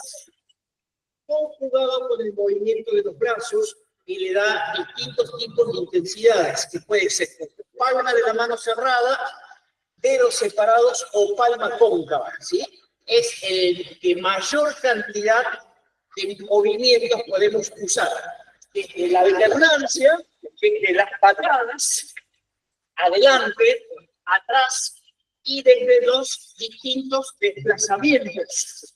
[SPEAKER 7] conjugado con el movimiento de los brazos y le da distintos tipos de intensidades, que puede ser palma de la mano cerrada, dedos separados o palma cóncava, ¿sí? Es el que mayor cantidad de movimientos podemos usar. Desde la alternancia, desde las patadas, adelante, atrás, y desde los distintos desplazamientos.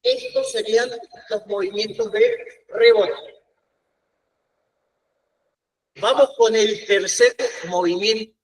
[SPEAKER 7] Estos serían los movimientos de rebote. Vamos con el tercer movimiento.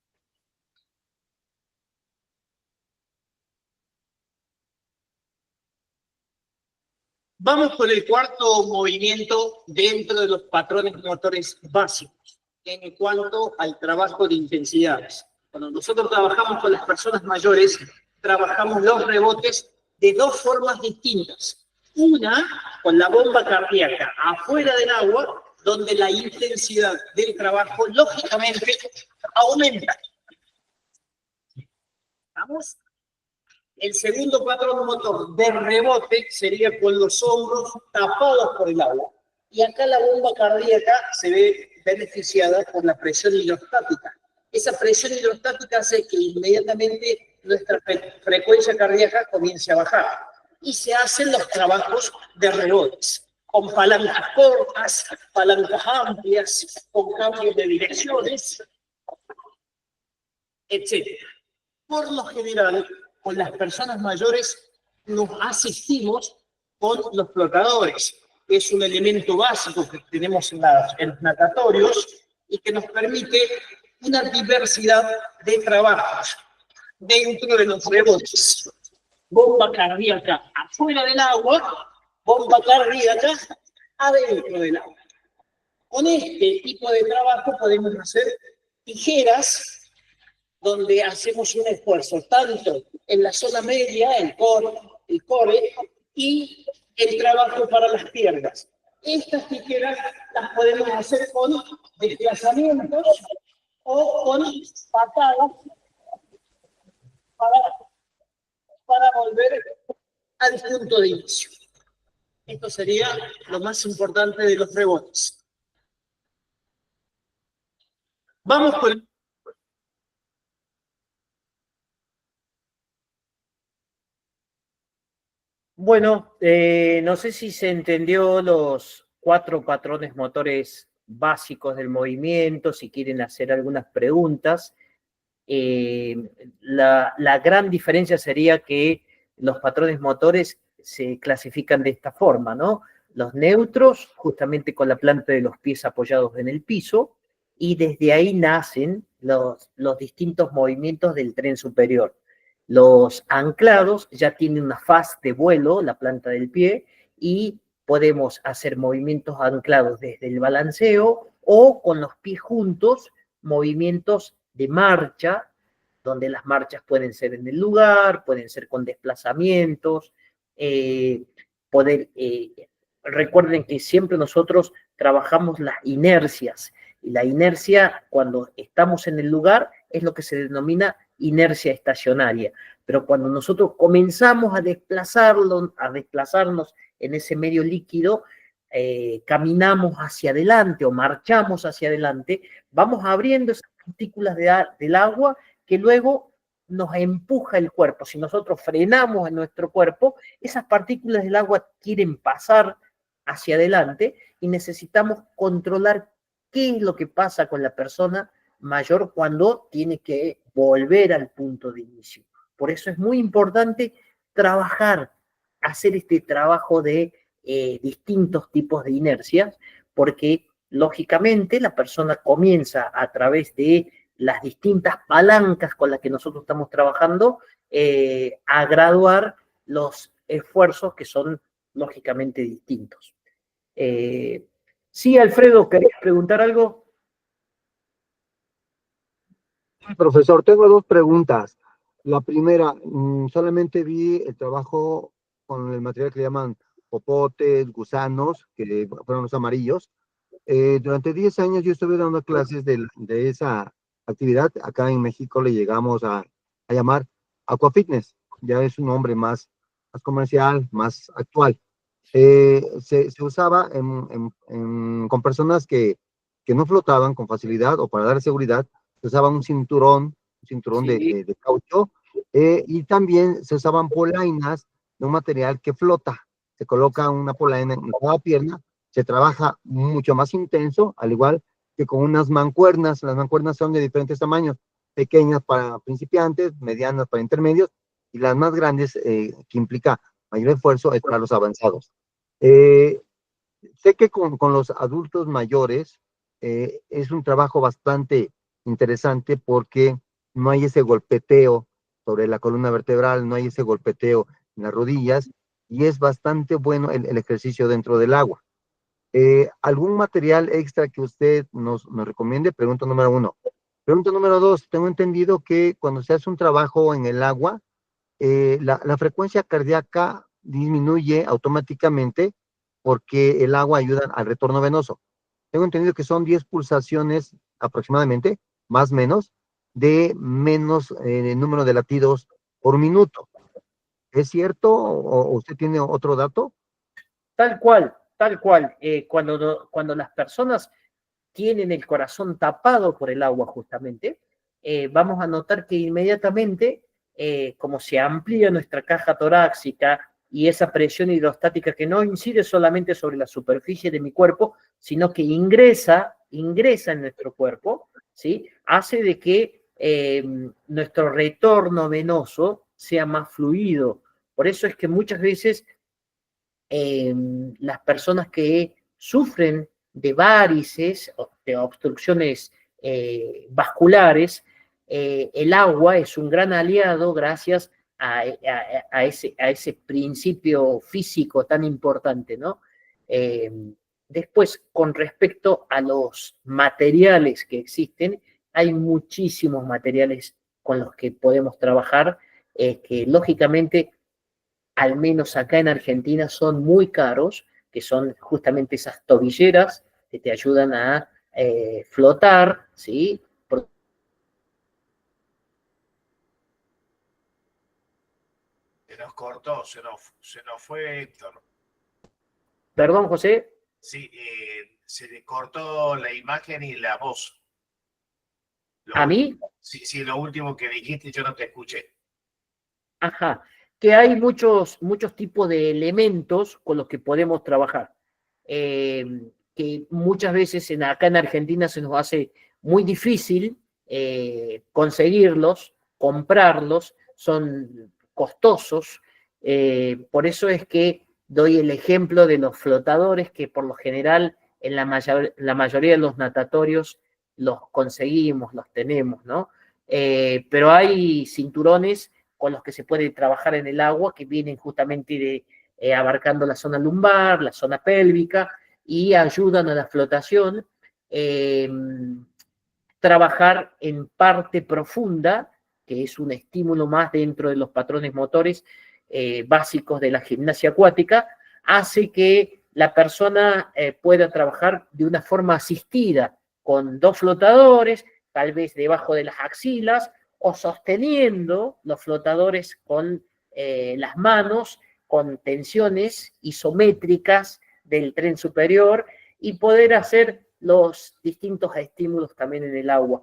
[SPEAKER 7] Vamos con el cuarto movimiento dentro de los patrones motores básicos, en cuanto al trabajo de intensidades. Cuando nosotros trabajamos con las personas mayores, trabajamos los rebotes de dos formas distintas. Una, con la bomba cardíaca afuera del agua, donde la intensidad del trabajo, lógicamente, aumenta. ¿Vamos? El segundo patrón motor de rebote sería con los hombros tapados por el agua. Y acá la bomba cardíaca se ve beneficiada por la presión hidrostática. Esa presión hidrostática hace que inmediatamente nuestra frecuencia cardíaca comience a bajar. Y se hacen los trabajos de rebotes, con palancas cortas, palancas amplias, con cambios de direcciones, etc. Por lo general, con las personas mayores nos asistimos con los flotadores, que es un elemento básico que tenemos en los natatorios y que nos permite una diversidad de trabajos dentro de los rebotes. Bomba cardíaca afuera del agua, bomba cardíaca adentro del agua. Con este tipo de trabajo podemos hacer tijeras, donde hacemos un esfuerzo tanto en la zona media, el core, y el trabajo para las piernas. Estas tijeras las podemos hacer con desplazamientos o con patadas para volver al punto de inicio. Esto sería lo más importante de los rebotes. Vamos con...
[SPEAKER 2] Bueno, no sé si se entendió los 4 patrones motores básicos del movimiento, si quieren hacer algunas preguntas. La gran diferencia sería que los patrones motores se clasifican de esta forma, ¿no? Los neutros, justamente con la planta de los pies apoyados en el piso, y desde ahí nacen los distintos movimientos del tren superior. Los anclados ya tienen una faz de vuelo, la planta del pie, y podemos hacer movimientos anclados desde el balanceo o con los pies juntos, movimientos de marcha, donde las marchas pueden ser en el lugar, pueden ser con desplazamientos, recuerden que siempre nosotros trabajamos las inercias, y la inercia cuando estamos en el lugar es lo que se denomina inercia estacionaria, pero cuando nosotros comenzamos a desplazarnos en ese medio líquido, caminamos hacia adelante o marchamos hacia adelante, vamos abriendo esas partículas del agua que luego nos empuja el cuerpo. Si nosotros frenamos en nuestro cuerpo, esas partículas del agua quieren pasar hacia adelante y necesitamos controlar qué es lo que pasa con la persona mayor cuando tiene que volver al punto de inicio. Por eso es muy importante trabajar, hacer este trabajo de distintos tipos de inercias, porque lógicamente la persona comienza a través de las distintas palancas con las que nosotros estamos trabajando a graduar los esfuerzos que son lógicamente distintos. Sí, Alfredo, ¿querías preguntar algo?
[SPEAKER 4] Profesor, tengo 2 preguntas. La primera, solamente vi el trabajo con el material que le llaman popotes, gusanos, que fueron los amarillos. Durante 10 años yo estuve dando clases de esa actividad. Acá en México le llegamos a llamar aquafitness. Ya es un nombre más comercial, más actual. Se usaba con personas que no flotaban con facilidad o para dar seguridad. Se usaba un cinturón
[SPEAKER 2] Sí.
[SPEAKER 4] de caucho, y también se usaban polainas de un material que flota. Se coloca una polaina en cada pierna, se trabaja mucho más intenso, al igual que con unas mancuernas. Las mancuernas son de diferentes tamaños, pequeñas para principiantes, medianas para intermedios, y las más grandes, que implica mayor esfuerzo, es para los avanzados. Sé que con los adultos mayores es un trabajo bastante interesante porque no hay ese golpeteo sobre la columna vertebral, no hay ese golpeteo en las rodillas, y es bastante bueno el ejercicio dentro del agua. ¿Algún material extra que usted nos recomiende? Pregunta número 1. Pregunta número 2, tengo entendido que cuando se hace un trabajo en el agua, la frecuencia cardíaca disminuye automáticamente porque el agua ayuda al retorno venoso. Tengo entendido que son 10 pulsaciones aproximadamente, más o menos, de menos número de latidos por minuto. ¿Es cierto o usted tiene otro dato?
[SPEAKER 2] Tal cual, tal cual. Cuando las personas tienen el corazón tapado por el agua justamente, vamos a notar que inmediatamente, como se amplía nuestra caja torácica y esa presión hidrostática que no incide solamente sobre la superficie de mi cuerpo, sino que ingresa en nuestro cuerpo, ¿sí? Hace de que nuestro retorno venoso sea más fluido. Por eso es que muchas veces las personas que sufren de varices, de obstrucciones vasculares, el agua es un gran aliado gracias a ese principio físico tan importante, ¿no? Después, con respecto a los materiales que existen, hay muchísimos materiales con los que podemos trabajar, que lógicamente, al menos acá en Argentina, son muy caros, que son justamente esas tobilleras que te ayudan a flotar, ¿sí?
[SPEAKER 1] nos cortó, se nos fue Héctor.
[SPEAKER 2] Perdón, José.
[SPEAKER 1] Sí, se le cortó la imagen y la voz.
[SPEAKER 2] ¿A mí?
[SPEAKER 1] Sí, lo último que dijiste yo no te escuché.
[SPEAKER 2] Ajá. Que hay muchos tipos de elementos con los que podemos trabajar. Que muchas veces acá en Argentina se nos hace muy difícil conseguirlos, comprarlos, son costosos. Por eso es que doy el ejemplo de los flotadores, que por lo general en la mayoría de los natatorios los conseguimos, los tenemos, ¿no? Pero hay cinturones con los que se puede trabajar en el agua que vienen justamente abarcando la zona lumbar, la zona pélvica y ayudan a la flotación. Trabajar en parte profunda, que es un estímulo más dentro de los patrones motores básicos de la gimnasia acuática, hace que la persona pueda trabajar de una forma asistida con 2 flotadores, tal vez debajo de las axilas, o sosteniendo los flotadores con las manos, con tensiones isométricas del tren superior, y poder hacer los distintos estímulos también en el agua.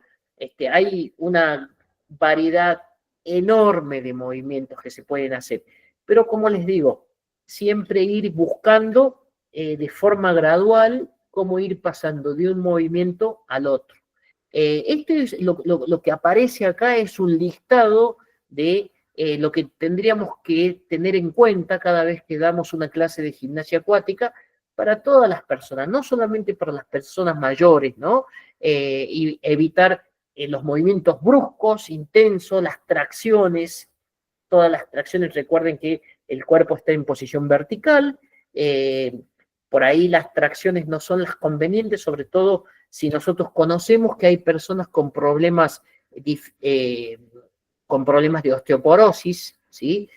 [SPEAKER 2] Hay una variedad enorme de movimientos que se pueden hacer, pero como les digo, siempre ir buscando de forma gradual cómo ir pasando de un movimiento al otro. Lo que aparece acá es un listado de lo que tendríamos que tener en cuenta cada vez que damos una clase de gimnasia acuática para todas las personas, no solamente para las personas mayores, ¿no? Y evitar los movimientos bruscos, intensos, las tracciones, todas las tracciones. Recuerden que el cuerpo está en posición vertical, por ahí las tracciones no son las convenientes, sobre todo si nosotros conocemos que hay personas con problemas de osteoporosis, ¿sí?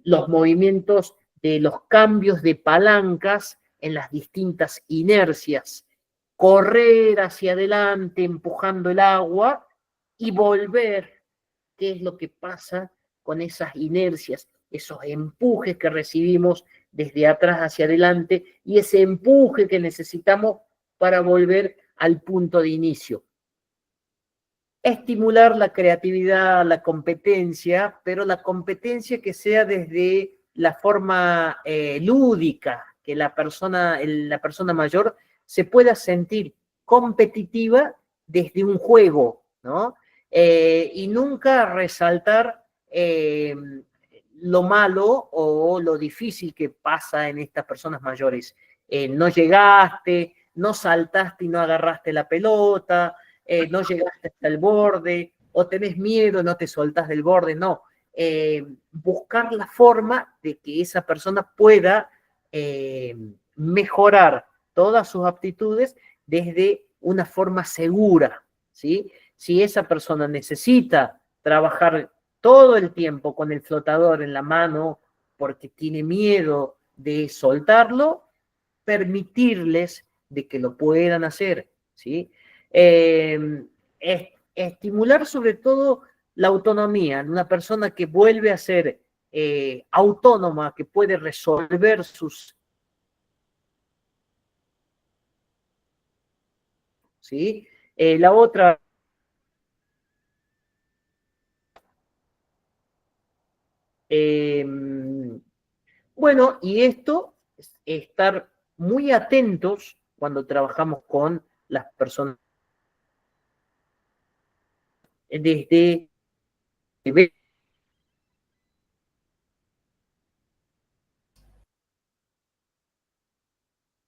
[SPEAKER 2] Los movimientos de los cambios de palancas en las distintas inercias, correr hacia adelante empujando el agua y volver, qué es lo que pasa con esas inercias, esos empujes que recibimos desde atrás hacia adelante y ese empuje que necesitamos para volver al punto de inicio. Estimular la creatividad, la competencia, pero la competencia que sea desde la forma lúdica, que la persona mayor se pueda sentir competitiva desde un juego, ¿no? Y nunca resaltar lo malo o lo difícil que pasa en estas personas mayores. No llegaste, no saltaste y no agarraste la pelota, no llegaste hasta el borde, o tenés miedo, no te soltás del borde, no. Buscar la forma de que esa persona pueda mejorar todas sus aptitudes desde una forma segura, ¿sí? Si esa persona necesita trabajar todo el tiempo con el flotador en la mano porque tiene miedo de soltarlo, permitirles de que lo puedan hacer, ¿sí? Estimular sobre todo la autonomía, una persona que vuelve a ser autónoma, que puede resolver sus... ¿Sí? La otra... bueno, y esto, estar muy atentos cuando trabajamos con las personas desde...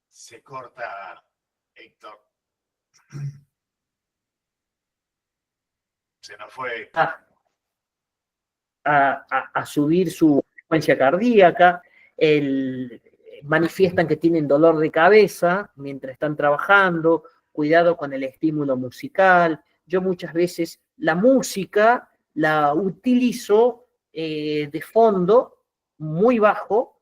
[SPEAKER 1] Se corta, Héctor. Se nos fue.
[SPEAKER 2] A subir su frecuencia cardíaca, manifiestan que tienen dolor de cabeza mientras están trabajando, cuidado con el estímulo musical. Yo muchas veces la música la utilizo de fondo, muy bajo,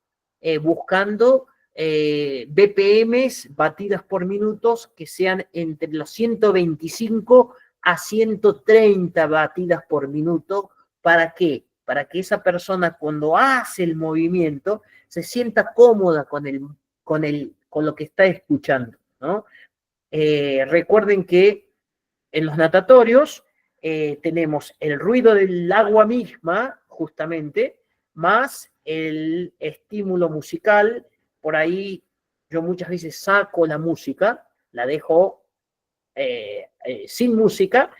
[SPEAKER 2] buscando BPMs, batidas por minutos, que sean entre los 125 a 130 batidas por minuto. ¿Para qué? para que esa persona cuando hace el movimiento se sienta cómoda con lo que está escuchando, ¿no? Recuerden que en los natatorios tenemos el ruido del agua misma, justamente, más el estímulo musical. Por ahí yo muchas veces saco la música, la dejo sin música,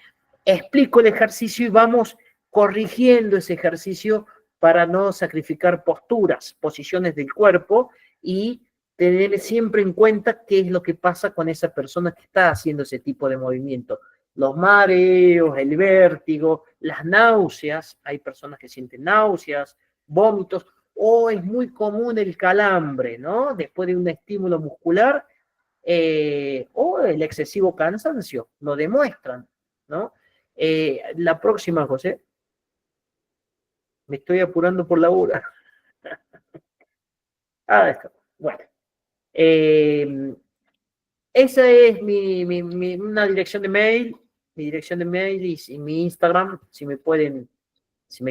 [SPEAKER 2] explico el ejercicio y vamos corrigiendo ese ejercicio para no sacrificar posiciones del cuerpo y tener siempre en cuenta qué es lo que pasa con esa persona que está haciendo ese tipo de movimiento. Los mareos, el vértigo, las náuseas, hay personas que sienten náuseas, vómitos, o es muy común el calambre, ¿no? Después de un estímulo muscular, o el excesivo cansancio, lo demuestran, ¿no? La próxima, José. Me estoy apurando por la hora. Está. Bueno. Esa es una dirección de mail, mi dirección de mail y mi Instagram, si me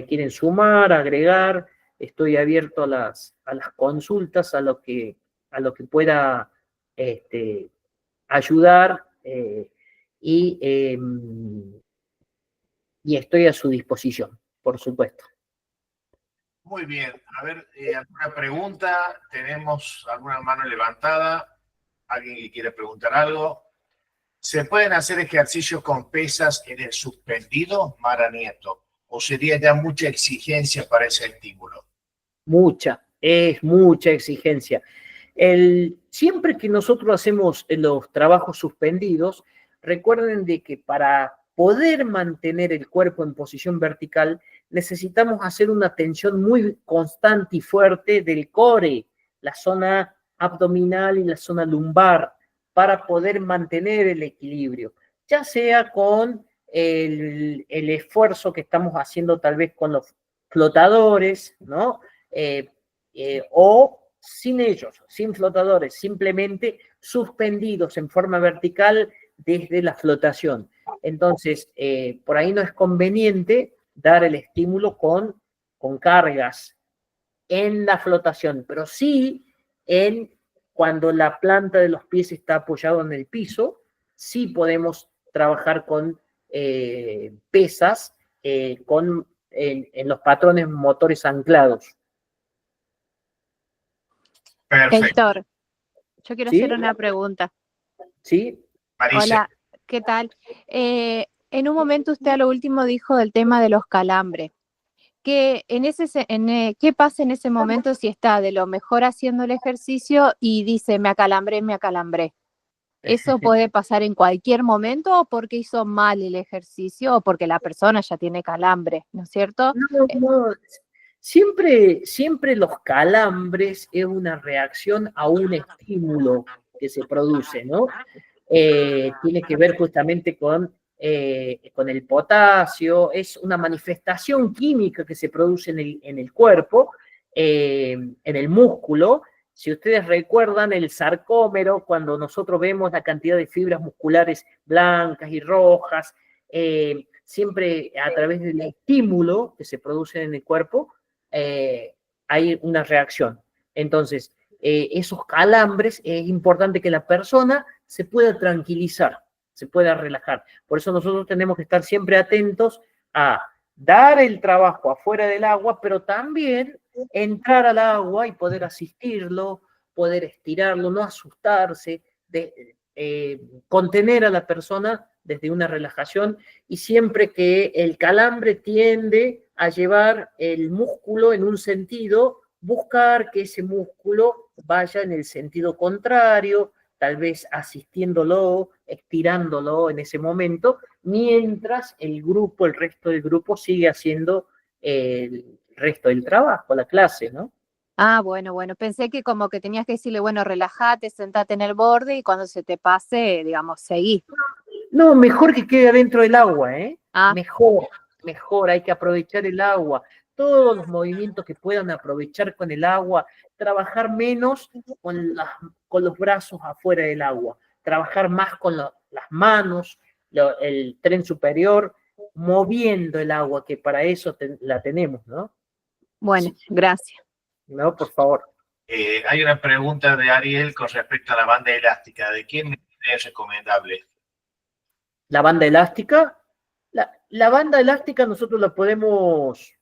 [SPEAKER 2] quieren sumar, agregar, estoy abierto a las consultas, a lo que pueda ayudar y estoy a su disposición, por supuesto.
[SPEAKER 1] Muy bien. A ver, ¿alguna pregunta? ¿Tenemos alguna mano levantada? ¿Alguien que quiere preguntar algo? ¿Se pueden hacer ejercicios con pesas en el suspendido, Mara Nieto? ¿O sería ya mucha exigencia para ese estímulo?
[SPEAKER 2] Es mucha exigencia. Siempre que nosotros hacemos los trabajos suspendidos, recuerden de que para poder mantener el cuerpo en posición vertical, necesitamos hacer una tensión muy constante y fuerte del core, la zona abdominal y la zona lumbar, para poder mantener el equilibrio, ya sea con el esfuerzo que estamos haciendo tal vez con los flotadores, ¿no? O sin ellos, sin flotadores, simplemente suspendidos en forma vertical desde la flotación. Entonces, por ahí no es conveniente dar el estímulo con cargas en la flotación, pero sí cuando la planta de los pies está apoyada en el piso, sí podemos trabajar con pesas en los patrones motores anclados.
[SPEAKER 1] Perfecto.
[SPEAKER 8] Héctor, yo quiero
[SPEAKER 2] ¿Sí?
[SPEAKER 8] hacer una pregunta.
[SPEAKER 2] ¿Sí?
[SPEAKER 1] Marisa.
[SPEAKER 8] Hola, ¿qué tal? En un momento usted a lo último dijo del tema de los calambres. ¿Qué pasa en ese momento si está de lo mejor haciendo el ejercicio y dice me acalambré, me acalambré? ¿Eso puede pasar en cualquier momento o porque hizo mal el ejercicio o porque la persona ya tiene calambre, ¿no es cierto?
[SPEAKER 2] No. Siempre los calambres es una reacción a un estímulo que se produce, ¿no? Tiene que ver justamente con el potasio, es una manifestación química que se produce en el cuerpo, en el músculo. Si ustedes recuerdan el sarcómero, cuando nosotros vemos la cantidad de fibras musculares blancas y rojas, siempre a través del estímulo que se produce en el cuerpo, hay una reacción. Entonces, esos calambres, es importante que la persona se pueda tranquilizar, se pueda relajar. Por eso nosotros tenemos que estar siempre atentos a dar el trabajo afuera del agua, pero también entrar al agua y poder asistirlo, poder estirarlo, no asustarse, contener a la persona desde una relajación, y siempre que el calambre tiende a llevar el músculo en un sentido, buscar que ese músculo vaya en el sentido contrario, tal vez asistiéndolo, estirándolo en ese momento, mientras el resto del grupo sigue haciendo el resto del trabajo, la clase, ¿no?
[SPEAKER 8] Ah, bueno, pensé que como que tenías que decirle, bueno, relájate, sentate en el borde y cuando se te pase, digamos, seguí.
[SPEAKER 2] No, mejor que quede adentro del agua, ¿eh?
[SPEAKER 8] Ah.
[SPEAKER 2] Mejor, hay que aprovechar el agua. Todos los movimientos que puedan aprovechar con el agua, trabajar menos con los brazos afuera del agua, trabajar más con las manos, el tren superior, moviendo el agua, que para eso la tenemos, ¿no?
[SPEAKER 8] Bueno, gracias.
[SPEAKER 2] No, por favor.
[SPEAKER 1] Hay una pregunta de Ariel con respecto a la banda elástica. ¿De quién es recomendable?
[SPEAKER 2] La banda elástica. La banda elástica nosotros la podemos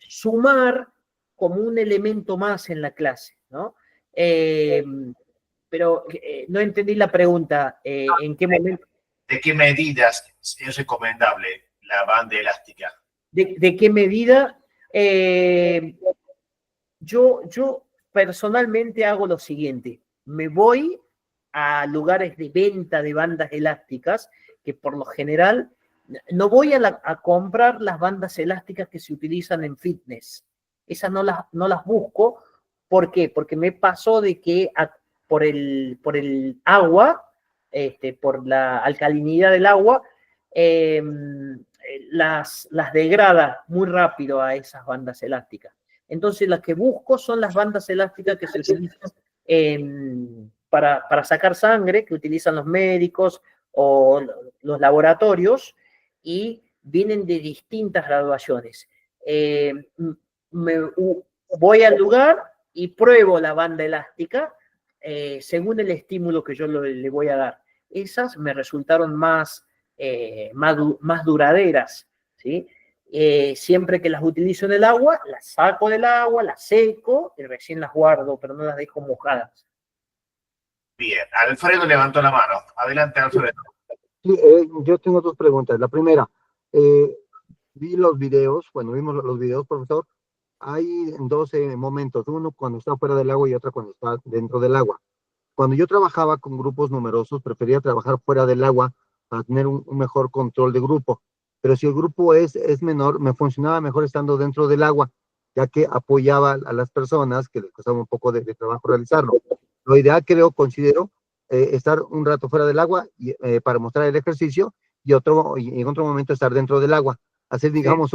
[SPEAKER 2] sumar como un elemento más en la clase, ¿no? Pero no entendí la pregunta. ¿En qué momento?
[SPEAKER 1] ¿De qué medidas es recomendable la banda elástica?
[SPEAKER 2] ¿De qué medida? Yo personalmente hago lo siguiente. Me voy a lugares de venta de bandas elásticas, que por lo general no voy a comprar las bandas elásticas que se utilizan en fitness. Esas no las busco. ¿Por qué? Porque me pasó de que por el agua, por la alcalinidad del agua, las degrada muy rápido a esas bandas elásticas. Entonces, las que busco son las bandas elásticas que se utilizan para sacar sangre, que utilizan los médicos o los laboratorios, y vienen de distintas graduaciones. Voy al lugar y pruebo la banda elástica según el estímulo que yo le voy a dar. Esas me resultaron más duraderas, ¿sí? Siempre que las utilizo en el agua, las saco del agua, las seco y recién las guardo, pero no las dejo mojadas.
[SPEAKER 1] Bien, Alfredo levantó la mano. Adelante, Alfredo.
[SPEAKER 4] Sí, yo tengo dos preguntas. La primera, vi los videos, bueno, vimos los videos, profesor. Hay 12 momentos, uno cuando está fuera del agua y otro cuando está dentro del agua. Cuando yo trabajaba con grupos numerosos, prefería trabajar fuera del agua para tener un mejor control de grupo. Pero si el grupo es menor, me funcionaba mejor estando dentro del agua, ya que apoyaba a las personas que les costaba un poco de trabajo realizarlo. Lo ideal, considero, estar un rato fuera del agua para mostrar el ejercicio y en otro momento estar dentro del agua. Hacer, digamos,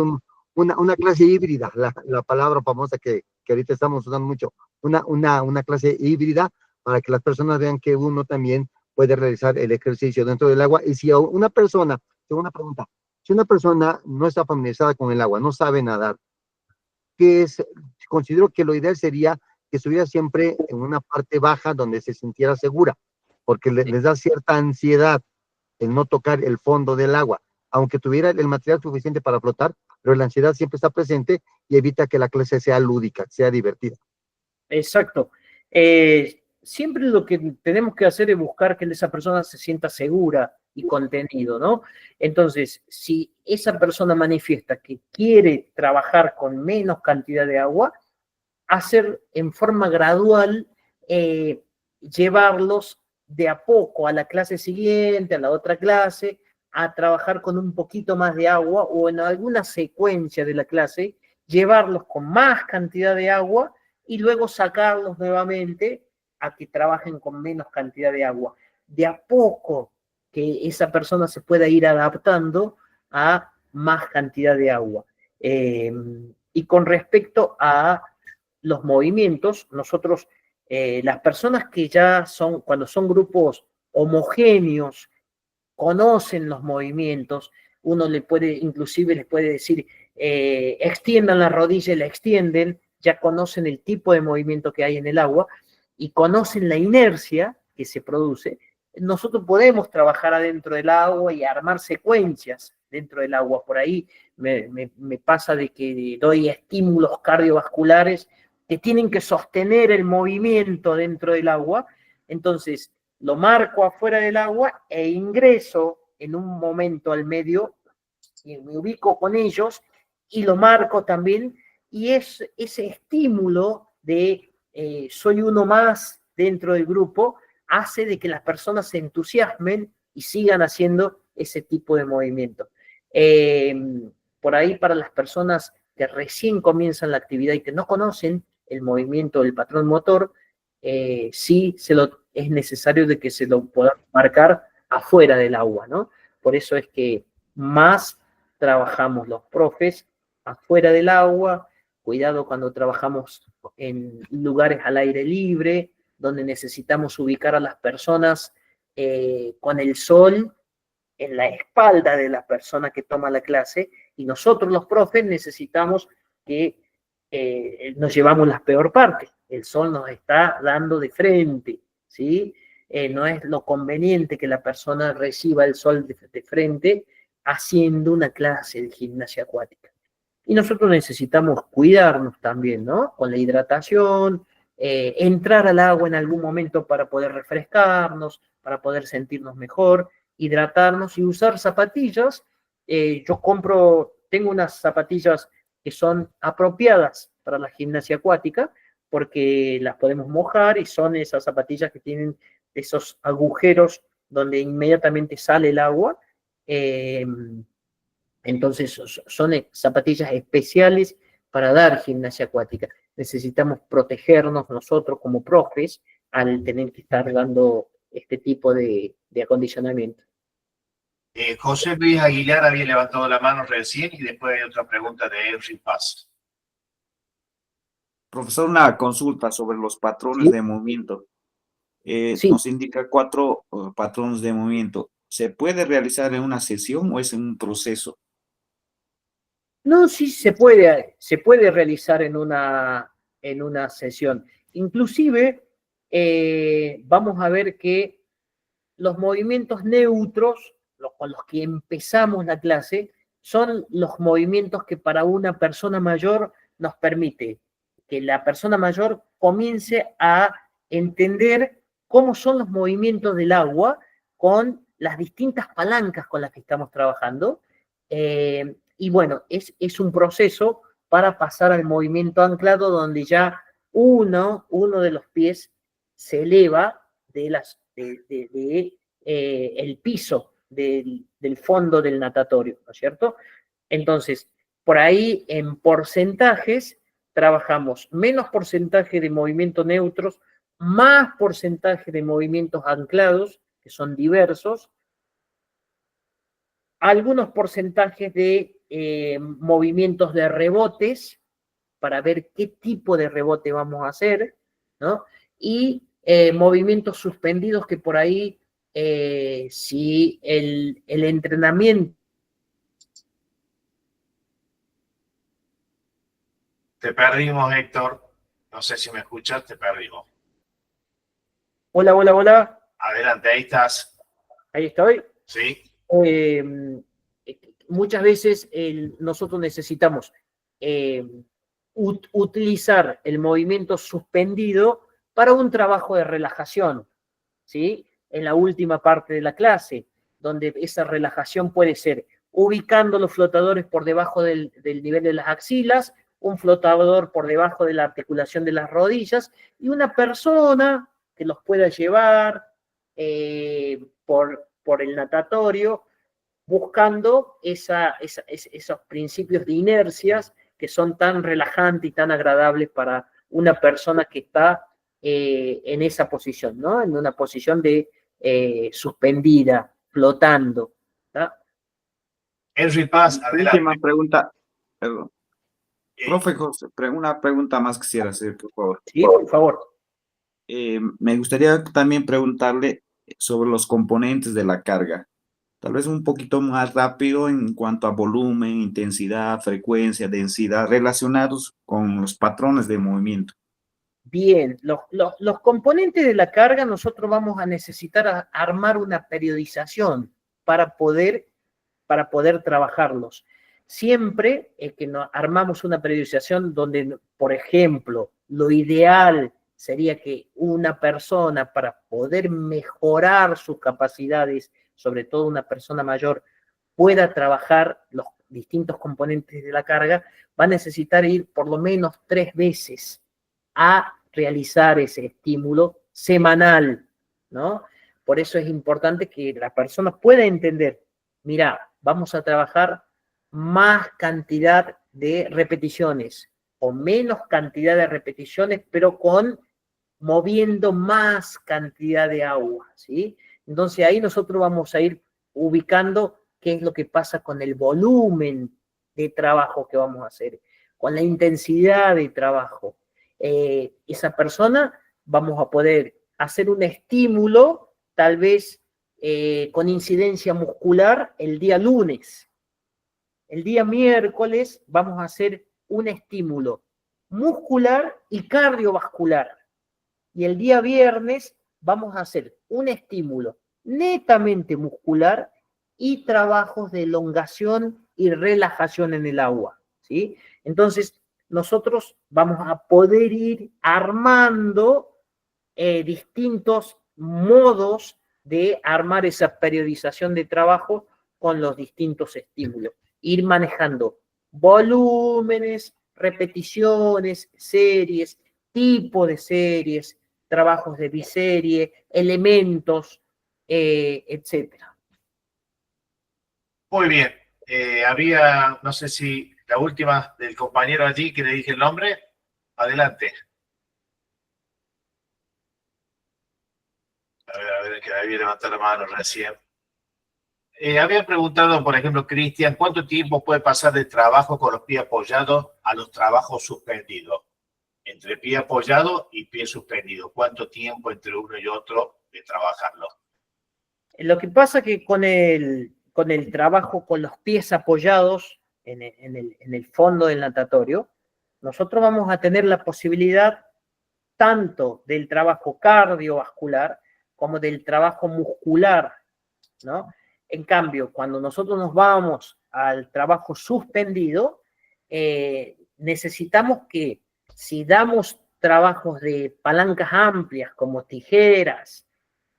[SPEAKER 4] una clase híbrida, la palabra famosa que ahorita estamos usando mucho, una clase híbrida para que las personas vean que uno también puede realizar el ejercicio dentro del agua. Y si una persona, tengo una pregunta, si una persona no está familiarizada con el agua, no sabe nadar, considero que lo ideal sería que estuviera siempre en una parte baja donde se sintiera segura, porque les da cierta ansiedad el no tocar el fondo del agua, aunque tuviera el material suficiente para flotar, pero la ansiedad siempre está presente y evita que la clase sea lúdica, sea divertida.
[SPEAKER 2] Exacto. Siempre lo que tenemos que hacer es buscar que esa persona se sienta segura y contenido, ¿no? Entonces, si esa persona manifiesta que quiere trabajar con menos cantidad de agua, hacer en forma gradual, llevarlos de a poco a la clase siguiente, a la otra clase, a trabajar con un poquito más de agua, o en alguna secuencia de la clase, llevarlos con más cantidad de agua y luego sacarlos nuevamente a que trabajen con menos cantidad de agua. De a poco que esa persona se pueda ir adaptando a más cantidad de agua. Y con respecto a los movimientos, nosotros, las personas que ya son, cuando son grupos homogéneos, conocen los movimientos, uno inclusive les puede decir, extiendan la rodilla y la extienden, ya conocen el tipo de movimiento que hay en el agua y conocen la inercia que se produce. Nosotros podemos trabajar adentro del agua y armar secuencias dentro del agua. Por ahí me pasa de que doy estímulos cardiovasculares que tienen que sostener el movimiento dentro del agua. Entonces, lo marco afuera del agua e ingreso en un momento al medio y me ubico con ellos y lo marco también. Y es ese estímulo de soy uno más dentro del grupo hace de que las personas se entusiasmen y sigan haciendo ese tipo de movimiento. Por ahí, para las personas que recién comienzan la actividad y que no conocen el movimiento del patrón motor, sí es necesario de que se lo puedan marcar afuera del agua, ¿no? Por eso es que más trabajamos los profes afuera del agua. Cuidado cuando trabajamos en lugares al aire libre, donde necesitamos ubicar a las personas con el sol en la espalda de la persona que toma la clase, y nosotros los profes necesitamos que nos llevamos la peor parte. El sol nos está dando de frente, ¿sí? No es lo conveniente que la persona reciba el sol de frente haciendo una clase de gimnasia acuática. Y nosotros necesitamos cuidarnos también, ¿no? Con la hidratación, entrar al agua en algún momento para poder refrescarnos, para poder sentirnos mejor, hidratarnos y usar zapatillas. Tengo unas zapatillas que son apropiadas para la gimnasia acuática, porque las podemos mojar y son esas zapatillas que tienen esos agujeros donde inmediatamente sale el agua. Entonces son zapatillas especiales para dar gimnasia acuática. Necesitamos protegernos nosotros como profes al tener que estar dando este tipo de acondicionamiento.
[SPEAKER 1] José Luis Aguilar había levantado la mano recién y después hay otra pregunta de Henry Paz.
[SPEAKER 9] Profesor, una consulta sobre los patrones
[SPEAKER 2] Sí.
[SPEAKER 9] de movimiento.
[SPEAKER 2] Sí.
[SPEAKER 9] Nos indica 4 patrones de movimiento. ¿Se puede realizar en una sesión o es en un proceso?
[SPEAKER 2] No, sí se puede realizar en una sesión. Inclusive, vamos a ver que los movimientos neutros, con los que empezamos la clase, son los movimientos que para una persona mayor nos permite que la persona mayor comience a entender cómo son los movimientos del agua con las distintas palancas con las que estamos trabajando. Y bueno, es un proceso para pasar al movimiento anclado donde ya uno de los pies se eleva el piso del fondo del natatorio, ¿no es cierto? Entonces, por ahí en porcentajes trabajamos menos porcentaje de movimientos neutros, más porcentaje de movimientos anclados, que son diversos, algunos porcentajes de movimientos de rebotes, para ver qué tipo de rebote vamos a hacer, ¿no? Y movimientos suspendidos que por ahí, si el entrenamiento...
[SPEAKER 1] Te perdimos, Héctor. No sé si me escuchas, te perdimos.
[SPEAKER 2] Hola, hola, hola.
[SPEAKER 1] Adelante, ahí estás.
[SPEAKER 2] Ahí estoy.
[SPEAKER 1] Sí.
[SPEAKER 2] Muchas veces nosotros necesitamos utilizar el movimiento suspendido para un trabajo de relajación, ¿sí? En la última parte de la clase, donde esa relajación puede ser ubicando los flotadores por debajo del nivel de las axilas, un flotador por debajo de la articulación de las rodillas y una persona que los pueda llevar por el natatorio, buscando esos principios de inercias que son tan relajantes y tan agradables para una persona que está en esa posición, ¿no? En una posición de suspendida, flotando, ¿tá?
[SPEAKER 1] Henry Paz, adelante.
[SPEAKER 9] Última pregunta. Perdón. Profe José, una pregunta más quisiera hacer, por favor.
[SPEAKER 2] Sí, por favor.
[SPEAKER 9] Me gustaría también preguntarle sobre los componentes de la carga. Tal vez un poquito más rápido en cuanto a volumen, intensidad, frecuencia, densidad, relacionados con los patrones de movimiento.
[SPEAKER 2] Bien, los componentes de la carga nosotros vamos a necesitar armar una periodización para poder trabajarlos. Siempre que armamos una periodización donde, por ejemplo, lo ideal sería que una persona, para poder mejorar sus capacidades, sobre todo una persona mayor, pueda trabajar los distintos componentes de la carga, va a necesitar ir por lo menos 3 veces a realizar ese estímulo semanal, ¿no? Por eso es importante que la persona pueda entender, mira, vamos a trabajar más cantidad de repeticiones o menos cantidad de repeticiones, pero moviendo más cantidad de agua, ¿sí? Entonces ahí nosotros vamos a ir ubicando qué es lo que pasa con el volumen de trabajo que vamos a hacer, con la intensidad de trabajo. Esa persona vamos a poder hacer un estímulo, tal vez con incidencia muscular el día lunes. El día miércoles vamos a hacer un estímulo muscular y cardiovascular. Y el día viernes vamos a hacer un estímulo netamente muscular y trabajos de elongación y relajación en el agua, ¿sí? Entonces, nosotros vamos a poder ir armando distintos modos de armar esa periodización de trabajo con los distintos estímulos. Ir manejando volúmenes, repeticiones, series, tipo de series, trabajos de biserie, elementos, etcétera.
[SPEAKER 1] Muy bien. Había, no sé si la última del compañero allí que le dije el nombre. Adelante. A ver, que había levantado la mano recién. Había preguntado, por ejemplo, Cristian, ¿cuánto tiempo puede pasar de trabajo con los pies apoyados a los trabajos suspendidos? Entre pie apoyado y pie suspendido. ¿Cuánto tiempo entre uno y otro de trabajarlo?
[SPEAKER 2] Lo que pasa que con el trabajo con los pies apoyados en el fondo del natatorio, nosotros vamos a tener la posibilidad tanto del trabajo cardiovascular como del trabajo muscular, ¿no? En cambio, cuando nosotros nos vamos al trabajo suspendido, necesitamos que si damos trabajos de palancas amplias como tijeras,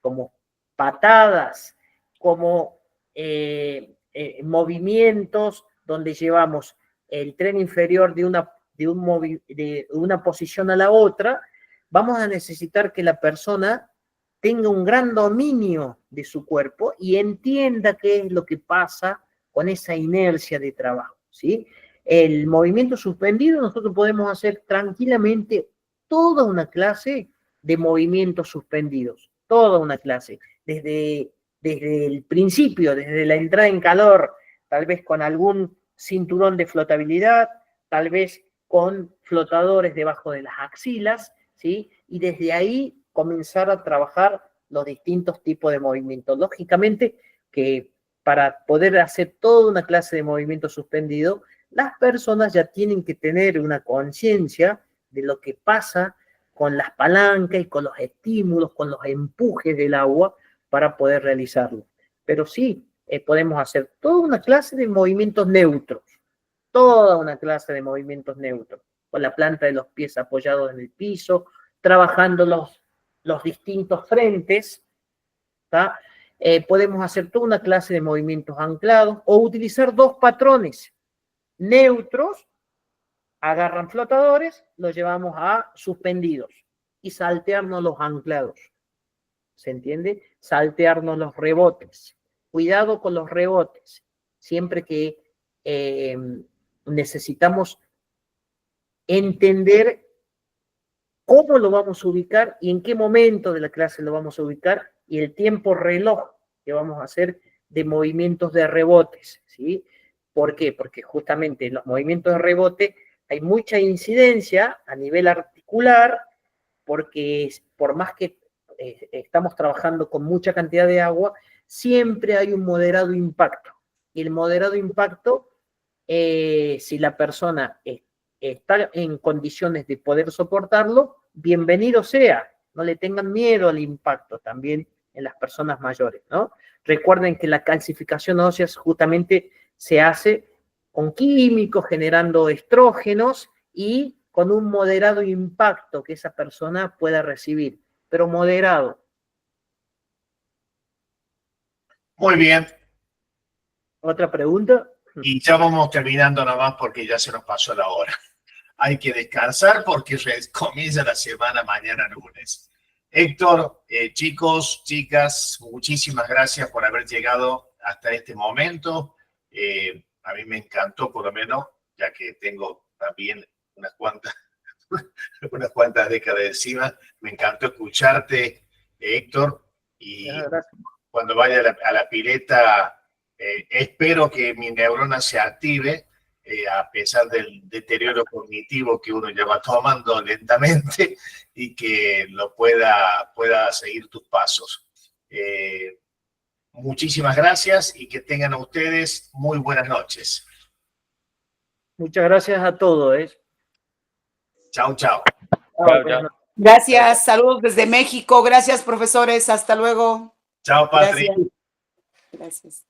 [SPEAKER 2] como patadas, como movimientos donde llevamos el tren inferior de una posición a la otra, vamos a necesitar que la persona tenga un gran dominio de su cuerpo y entienda qué es lo que pasa con esa inercia de trabajo, ¿sí? El movimiento suspendido, nosotros podemos hacer tranquilamente toda una clase de movimientos suspendidos, toda una clase, desde el principio, desde la entrada en calor, tal vez con algún cinturón de flotabilidad, tal vez con flotadores debajo de las axilas, ¿sí? Y desde ahí comenzar a trabajar los distintos tipos de movimientos. Lógicamente que para poder hacer toda una clase de movimiento suspendido, las personas ya tienen que tener una conciencia de lo que pasa con las palancas y con los estímulos, con los empujes del agua para poder realizarlo. Pero sí, podemos hacer toda una clase de movimientos neutros, toda una clase de movimientos neutros, con la planta de los pies apoyados en el piso, trabajando los distintos frentes, ¿tá? Podemos hacer toda una clase de movimientos anclados o utilizar dos patrones neutros, agarran flotadores, los llevamos a suspendidos y saltearnos los anclados. ¿Se entiende? Saltearnos los rebotes. Cuidado con los rebotes. Siempre que necesitamos entender cómo lo vamos a ubicar y en qué momento de la clase lo vamos a ubicar y el tiempo reloj que vamos a hacer de movimientos de rebotes, ¿sí? ¿Por qué? Porque justamente en los movimientos de rebote hay mucha incidencia a nivel articular, porque por más que estamos trabajando con mucha cantidad de agua, siempre hay un moderado impacto. Y el moderado impacto, si la persona está en condiciones de poder soportarlo, bienvenido sea. No le tengan miedo al impacto también en las personas mayores, ¿no? Recuerden que la calcificación ósea justamente se hace con químicos, generando estrógenos y con un moderado impacto que esa persona pueda recibir, pero moderado.
[SPEAKER 1] Muy bien.
[SPEAKER 2] ¿Otra pregunta?
[SPEAKER 1] Y ya vamos terminando nomás porque ya se nos pasó la hora. Hay que descansar porque comienza la semana mañana lunes. Héctor, chicos, chicas, muchísimas gracias por haber llegado hasta este momento. A mí me encantó, por lo menos, ya que tengo también unas cuantas décadas encima. Me encantó escucharte, Héctor, y cuando vaya a la pileta, espero que mi neurona se active, a pesar del deterioro cognitivo que uno ya va tomando lentamente y que lo pueda seguir tus pasos. Muchísimas gracias y que tengan a ustedes muy buenas noches.
[SPEAKER 2] Muchas gracias a todos.
[SPEAKER 1] Chau, chau.
[SPEAKER 6] Chao, chao.
[SPEAKER 5] Gracias, saludos desde México. Gracias, profesores. Hasta luego.
[SPEAKER 1] Chao, Patri.
[SPEAKER 5] Gracias. Gracias.